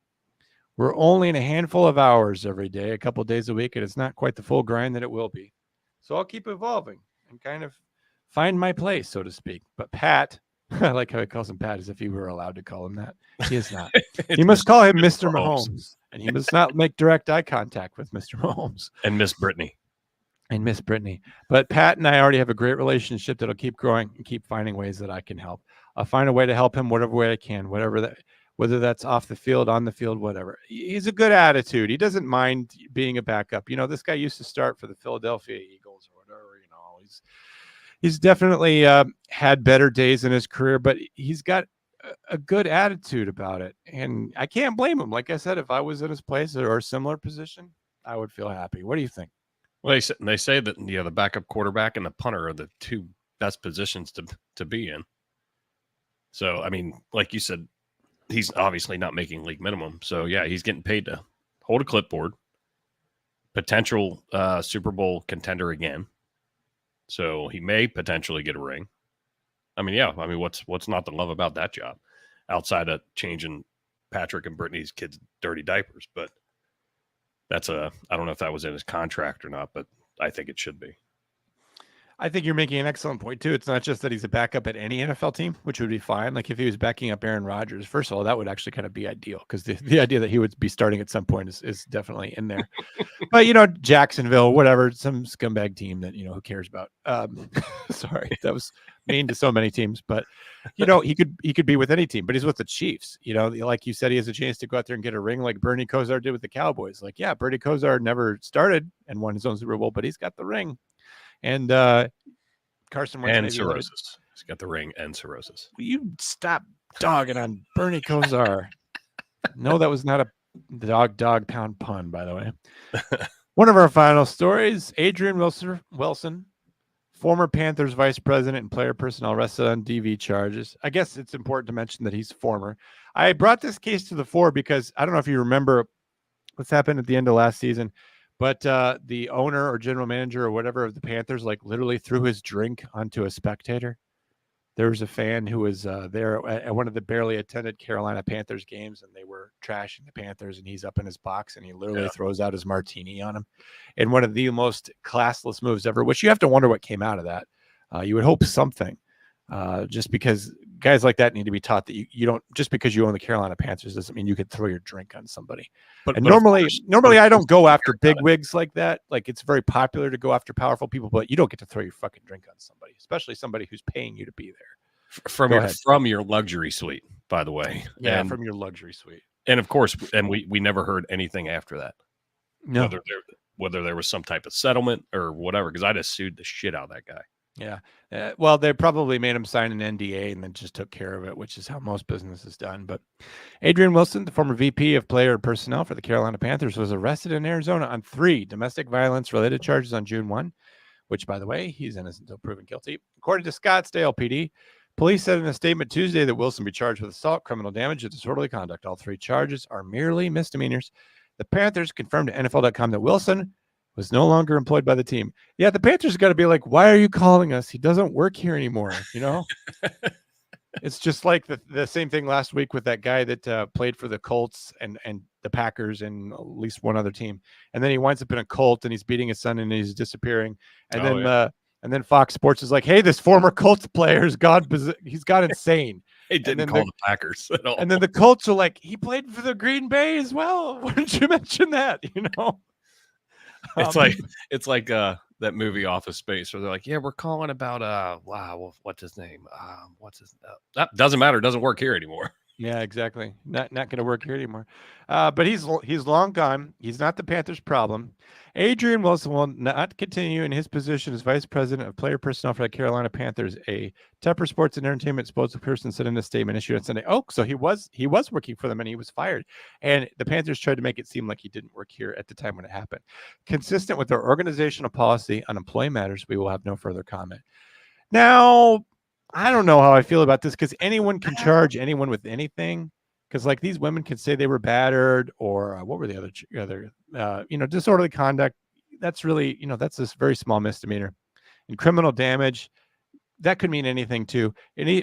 We're only in a handful of hours every day, a couple of days a week, and it's not quite the full grind that it will be. So I'll keep evolving and kind of find my place, so to speak. But Pat, I like how he calls him Pat as if he were allowed to call him that. He is not. He must call him Mr. Mahomes, and he must not make direct eye contact with Mr. Mahomes. And Miss Brittany. But Pat and I already have a great relationship that'll keep growing and keep finding ways that I can help. I'll find a way to help him whatever way I can, whether that's off the field, on the field, whatever. He's a good attitude. He doesn't mind being a backup. This guy used to start for the Philadelphia Eagles or whatever. He's definitely had better days in his career, but he's got a good attitude about it. And I can't blame him. Like I said, if I was in his place or a similar position, I would feel happy. What do you think? Well, they say that the backup quarterback and the punter are the two best positions to be in. So, I mean, like you said, he's obviously not making league minimum. So, yeah, he's getting paid to hold a clipboard, potential Super Bowl contender again. So he may potentially get a ring. I mean, yeah. I mean, what's not to love about that job outside of changing Patrick and Brittany's kids' dirty diapers? But I don't know if that was in his contract or not, but I think it should be. I think you're making an excellent point, too. It's not just that he's a backup at any NFL team, which would be fine. Like if he was backing up Aaron Rodgers, first of all, that would actually kind of be ideal because the idea that he would be starting at some point is definitely in there. But, Jacksonville, whatever, some scumbag team that, who cares about? Sorry, that was mean to so many teams. But, he could be with any team, but he's with the Chiefs. Like you said, he has a chance to go out there and get a ring like Bernie Kosar did with the Cowboys. Like, yeah, Bernie Kosar never started and won his own Super Bowl, but he's got the ring. And Carson Wentz And may be loaded. cirrhosis. He's got the ring and cirrhosis. Will you stop dogging on Bernie Kosar? No, that was not a dog pound pun, by the way. One of our final stories, Adrian Wilson, former Panthers vice president and player personnel, arrested on DV charges. I guess it's important to mention that he's former. I brought this case to the fore because I don't know if you remember what's happened at the end of last season, but the owner or general manager or whatever of the Panthers literally threw his drink onto a spectator. There was a fan who was there at one of the barely attended Carolina Panthers games, and they were trashing the Panthers, and he's up in his box, and he literally throws out his martini on him. And one of the most classless moves ever, which you have to wonder what came out of that. You would hope something, just because guys like that need to be taught that you don't, just because you own the Carolina Panthers doesn't mean you could throw your drink on somebody. But normally I don't go after big wigs like that. Like, it's very popular to go after powerful people, but you don't get to throw your fucking drink on somebody, especially somebody who's paying you to be there. From your luxury suite, by the way. Yeah, and, from your luxury suite. And of course, and we never heard anything after that. No. Whether there was some type of settlement or whatever, because I just sued the shit out of that guy. Yeah. Well, they probably made him sign an NDA and then just took care of it, which is how most business is done. But Adrian Wilson, the former VP of player personnel for the Carolina Panthers, was arrested in Arizona on 3 domestic violence-related charges on June 1, which, by the way, he's innocent until proven guilty. According to Scottsdale PD, police said in a statement Tuesday that Wilson be charged with assault, criminal damage, and disorderly conduct. All 3 charges are merely misdemeanors. The Panthers confirmed to NFL.com that Wilson was no longer employed by the team. Yeah, the Panthers got to be like, why are you calling us? He doesn't work here anymore, you know? It's just like the same thing last week with that guy that played for the Colts and the Packers and at least one other team. And then he winds up in a cult and he's beating his son and he's disappearing. And then Fox Sports is like, hey, this former Colts player he's got insane. He didn't call the Packers at all. And then the Colts are like, he played for the Green Bay as well. Why didn't you mention that? You know? It's like that movie Office Space where they're like, yeah, we're calling about what's his name? That doesn't matter. It doesn't work here anymore. Yeah, exactly. Not going to work here anymore. But he's long gone. He's not the Panthers' problem. Adrian Wilson will not continue in his position as vice president of player personnel for the Carolina Panthers. A Tepper Sports and Entertainment spokesperson said in a statement issued on Sunday. Oh, so he was working for them and he was fired. And the Panthers tried to make it seem like he didn't work here at the time when it happened. Consistent with their organizational policy on employee matters, we will have no further comment. Now, I don't know how I feel about this because anyone can charge anyone with anything. Because like these women could say they were battered or what were the other disorderly conduct. That's really, that's this very small misdemeanor. And criminal damage, that could mean anything too.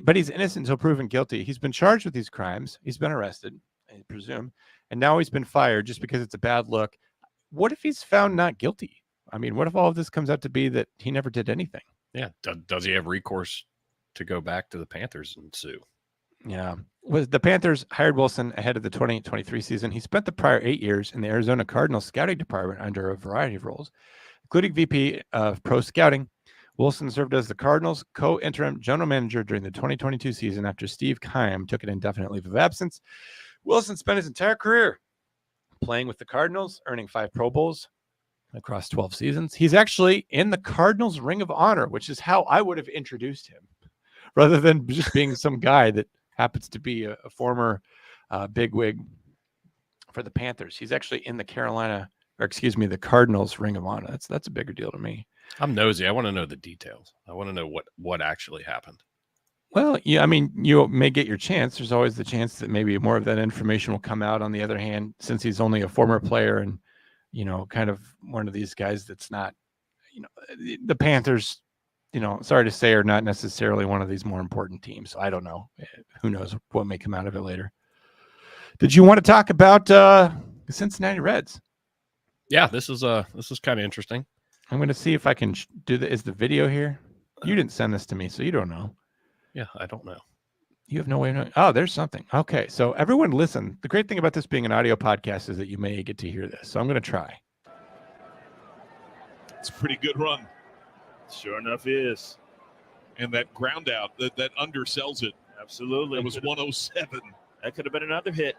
But he's innocent until proven guilty. He's been charged with these crimes. He's been arrested, I presume. And now he's been fired just because it's a bad look. What if he's found not guilty? I mean, what if all of this comes out to be that he never did anything? Yeah. Does he have recourse to go back to the Panthers and sue? Yeah. The Panthers hired Wilson ahead of the 2023 season. He spent the prior 8 years in the Arizona Cardinals scouting department under a variety of roles, including VP of pro scouting. Wilson served as the Cardinals co-interim general manager during the 2022 season after Steve Keim took an indefinite leave of absence. Wilson spent his entire career playing with the Cardinals, earning 5 Pro Bowls across 12 seasons. He's actually in the Cardinals Ring of Honor, which is how I would have introduced him, rather than just being some guy that happens to be a former bigwig for the Panthers. He's actually in the the Cardinals Ring of Honor. That's a bigger deal to me. I'm nosy. I want to know the details. I want to know what actually happened. Well, yeah, I mean, you may get your chance. There's always the chance that maybe more of that information will come out. On the other hand, since he's only a former player and, kind of one of these guys that's not, the Panthers, sorry to say, are not necessarily one of these more important teams. So I don't know. Who knows what may come out of it later. Did you want to talk about the Cincinnati Reds? Yeah, this is kind of interesting. I'm going to see if I can do is the video here? You didn't send this to me, so you don't know. Yeah, I don't know. You have no way of knowing. Oh, there's something. Okay, so everyone listen. The great thing about this being an audio podcast is that you may get to hear this. So I'm going to try. It's a pretty good run. Sure enough is. And that ground out, that undersells it. Absolutely. It was 107. That could have been another hit.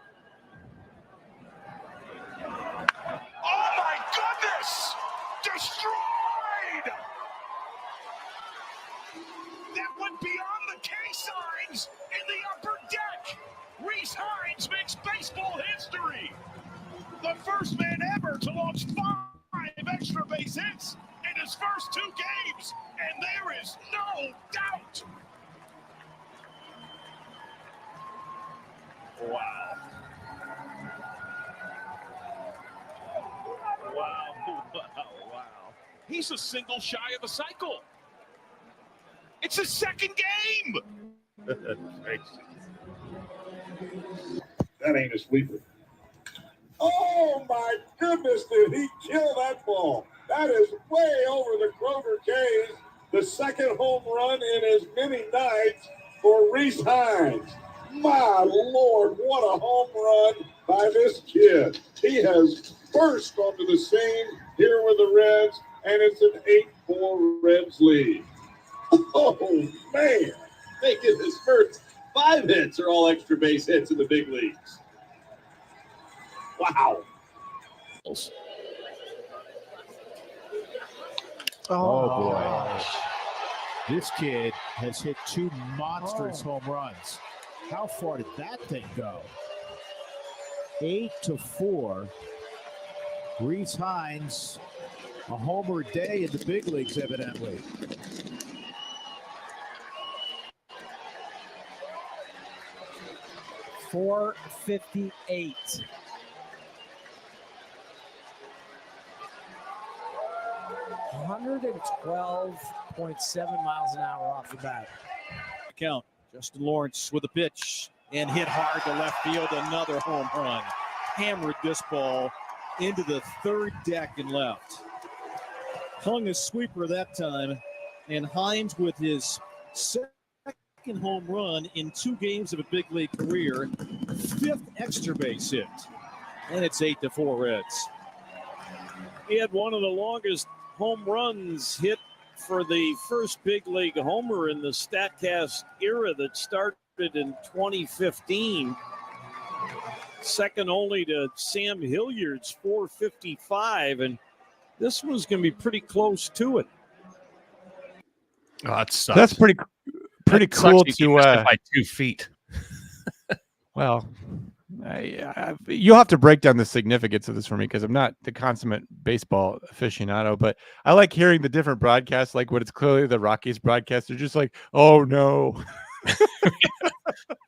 Oh, my goodness! Destroyed! that went beyond the K signs in the upper deck. Rece Hinds makes baseball history. The first man ever to launch 5 extra base hits in his first 2 games, and there is no doubt. Wow. Wow. He's a single shy of a cycle. It's his second game. That ain't a sweeper. Oh, my goodness, did he kill that ball? That is way over the Kroger K's, the second home run in as many nights for Rece Hinds. My Lord, what a home run by this kid. He has burst onto the scene here with the Reds, and it's an 8-4 Reds lead. Oh, man. Making his first 5 hits are all extra base hits in the big leagues. Wow. Oh, boy. This kid has hit 2 monstrous home runs. How far did that thing go? 8-4. Rece Hinds, a homer a day in the big leagues, evidently. .458. .112.7 miles an hour off the bat. Count. Justin Lawrence with a pitch and hit hard to left field. Another home run. Hammered this ball into the third deck and left. Hung a sweeper that time, and Hinds with his second home run in 2 games of a big league career, 5th extra base hit, and it's 8-4 Reds. He had one of the longest home runs hit for the first big league homer in the StatCast era that started in 2015. Second only to Sam Hilliard's 455, and this was going to be pretty close to it. Oh, that sucks. That's pretty cool to by 2 feet. Well, you'll have to break down the significance of this for me because I'm not the consummate baseball aficionado, but I like hearing the different broadcasts, like when it's clearly the Rockies broadcast. They're just like, oh no.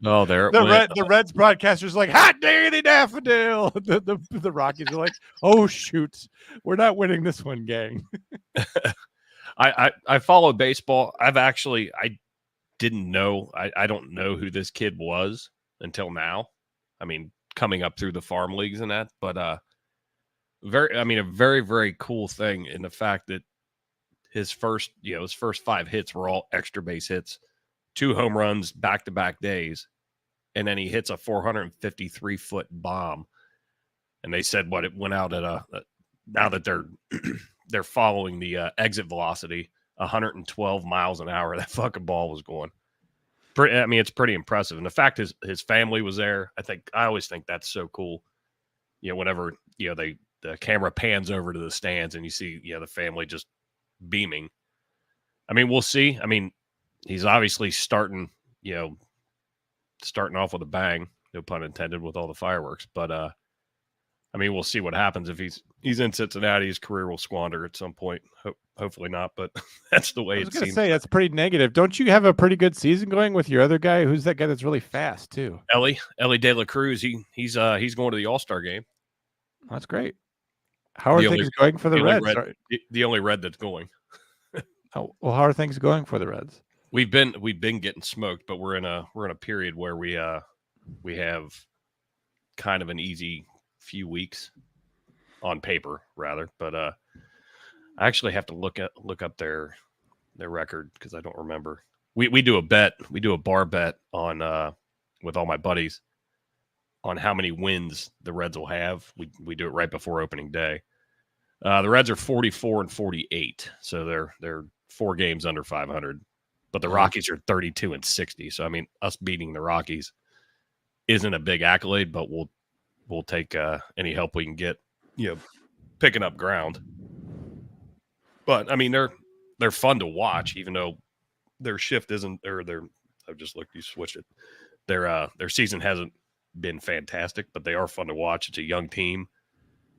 Oh, there the Reds broadcaster's like, hot diggity daffodil. The Rockies are like, oh shoot, we're not winning this one, gang. I follow baseball. I didn't know. I don't know who this kid was until now. I mean, coming up through the farm leagues and that, but a very, very cool thing in the fact that his first 5 hits were all extra base hits, 2 home runs back-to-back days, and then he hits a 453-foot bomb. And they said it went out at now that they're following the exit velocity, 112 miles an hour. That fucking ball was going. It's pretty impressive. And the fact is his family was there. I always think that's so cool. Whenever, the camera pans over to the stands and you see, the family just beaming. We'll see. He's obviously starting off with a bang, no pun intended, with all the fireworks. But, we'll see what happens. If he's in Cincinnati, his career will squander at some point. Hopefully not, but that's the way it seems. I was going to say, that's pretty negative. Don't you have a pretty good season going with your other guy? Who's that guy that's really fast, too? Ellie De La Cruz. He's going to the All-Star game. That's great. How are things going for the Reds? The only Red that's going. Oh, well, how are things going for the Reds? We've been getting smoked, but we're in a period where we have kind of an easy few weeks on paper, rather. But I actually have to look up their record because I don't remember. We do a bet. We do a bar bet on with all my buddies on how many wins the Reds will have. We do it right before opening day. The Reds are 44-48, so they're 4 games under 500. But the Rockies are 32-60. So us beating the Rockies isn't a big accolade, but we'll take any help we can get, picking up ground. But they're fun to watch, even though their shift isn't, or I've just looked, you switched it. Their season hasn't been fantastic, but they are fun to watch. It's a young team.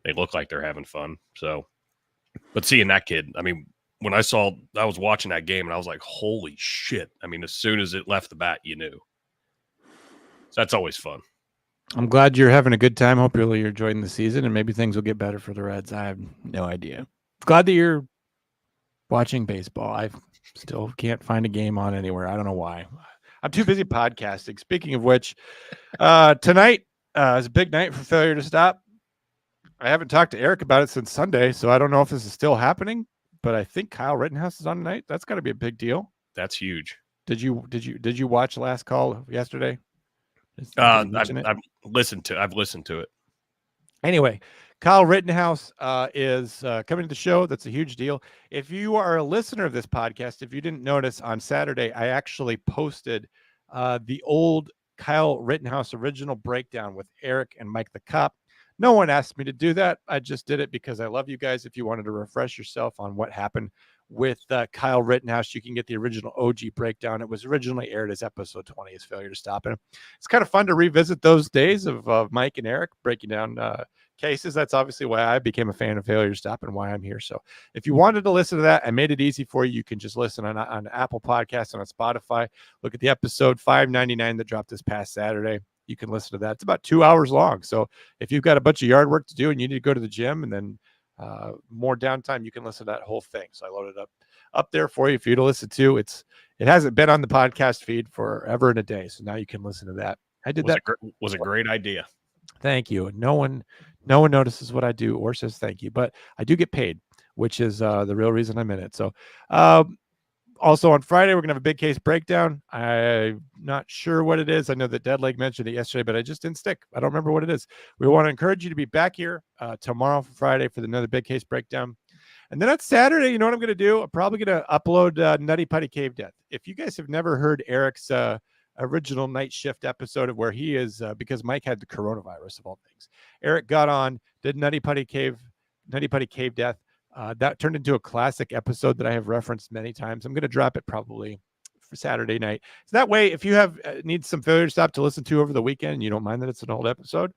They look like they're having fun. So, but seeing that kid, I mean, when I was watching that game and I was like, holy shit. I mean, as soon as it left the bat, you knew. So that's always fun. I'm glad you're having a good time. Hope you're enjoying the season, and maybe things will get better for the Reds. I have no idea. Glad that you're watching baseball. I still can't find a game on anywhere. I don't know why. I'm too busy podcasting. Speaking of which, tonight is a big night for Failure to Stop. I haven't talked to Eric about it since Sunday, so I don't know if this is still happening, but I think Kyle Rittenhouse is on tonight. That's got to be a big deal. That's huge. Did you watch Last Call yesterday? I've listened to it. Anyway, Kyle Rittenhouse is coming to the show. That's a huge deal. If you are a listener of this podcast, if you didn't notice, on Saturday, I actually posted the old Kyle Rittenhouse original breakdown with Eric and Mike the Cop. No one asked me to do that. I just did it because I love you guys. If you wanted to refresh yourself on what happened with Kyle Rittenhouse, you can get the original OG breakdown. It was originally aired as episode 20, as Failure to Stop. And it's kind of fun to revisit those days of Mike and Eric breaking down cases. That's obviously why I became a fan of Failure to Stop and why I'm here. So if you wanted to listen to that, I made it easy for you. You can just listen on Apple Podcasts and on Spotify. Look at the episode $5.99 that dropped this past Saturday. You can listen to that. It's about 2 hours long. So if you've got a bunch of yard work to do and you need to go to the gym and then more downtime, you can listen to that whole thing. So I loaded up there for you to listen to. It hasn't been on the podcast feed forever and a day. So now you can listen to that. I did that. Was a great idea. Thank you. No one notices what I do or says thank you, but I do get paid, which is the real reason I'm in it. So also on Friday, we're going to have a big case breakdown. I'm not sure what it is. I know that Deadleg mentioned it yesterday, but I just didn't stick. I don't remember what it is. We want to encourage you to be back here tomorrow for Friday for another big case breakdown. And then on Saturday, you know what I'm going to do? I'm probably going to upload Nutty Putty Cave Death. If you guys have never heard Eric's original night shift episode of where he is, because Mike had the coronavirus of all things, Eric got on, did Nutty Putty Cave Death. That turned into a classic episode that I have referenced many times. I'm going to drop it probably for Saturday night. So that way, if you need some Failure to Stop to listen to over the weekend, and you don't mind that it's an old episode,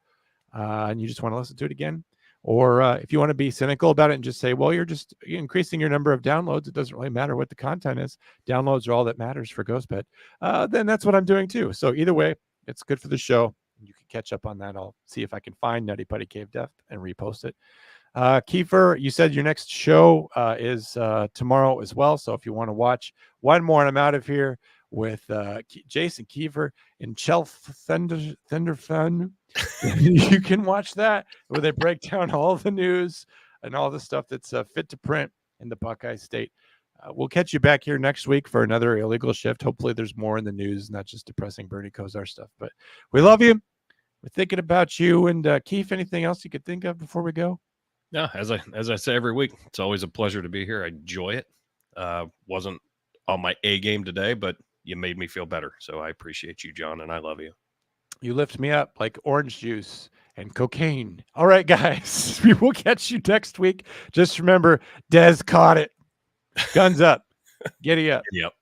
and you just want to listen to it again, or if you want to be cynical about it and just say, well, you're increasing your number of downloads, it doesn't really matter what the content is. Downloads are all that matters for GhostBed. Then that's what I'm doing too. So either way, it's good for the show. You can catch up on that. I'll see if I can find Nutty Putty Cave Death and repost it. Kiefer, you said your next show is tomorrow as well. So if you want to watch one more, and I'm out of here with Jason Kiefer in Shelf Thunder Fun, you can watch that where they break down all the news and all the stuff that's fit to print in the Buckeye State. We'll catch you back here next week for another illegal shift. Hopefully there's more in the news, not just depressing Bernie Kosar stuff. But we love you. We're thinking about you. And Keith, anything else you could think of before we go? No, as I say every week, it's always a pleasure to be here. I enjoy it. Wasn't on my A game today, but you made me feel better. So I appreciate you, John, and I love you. You lift me up like orange juice and cocaine. All right, guys, we will catch you next week. Just remember, Dez caught it. Guns up. Giddy up. Yep.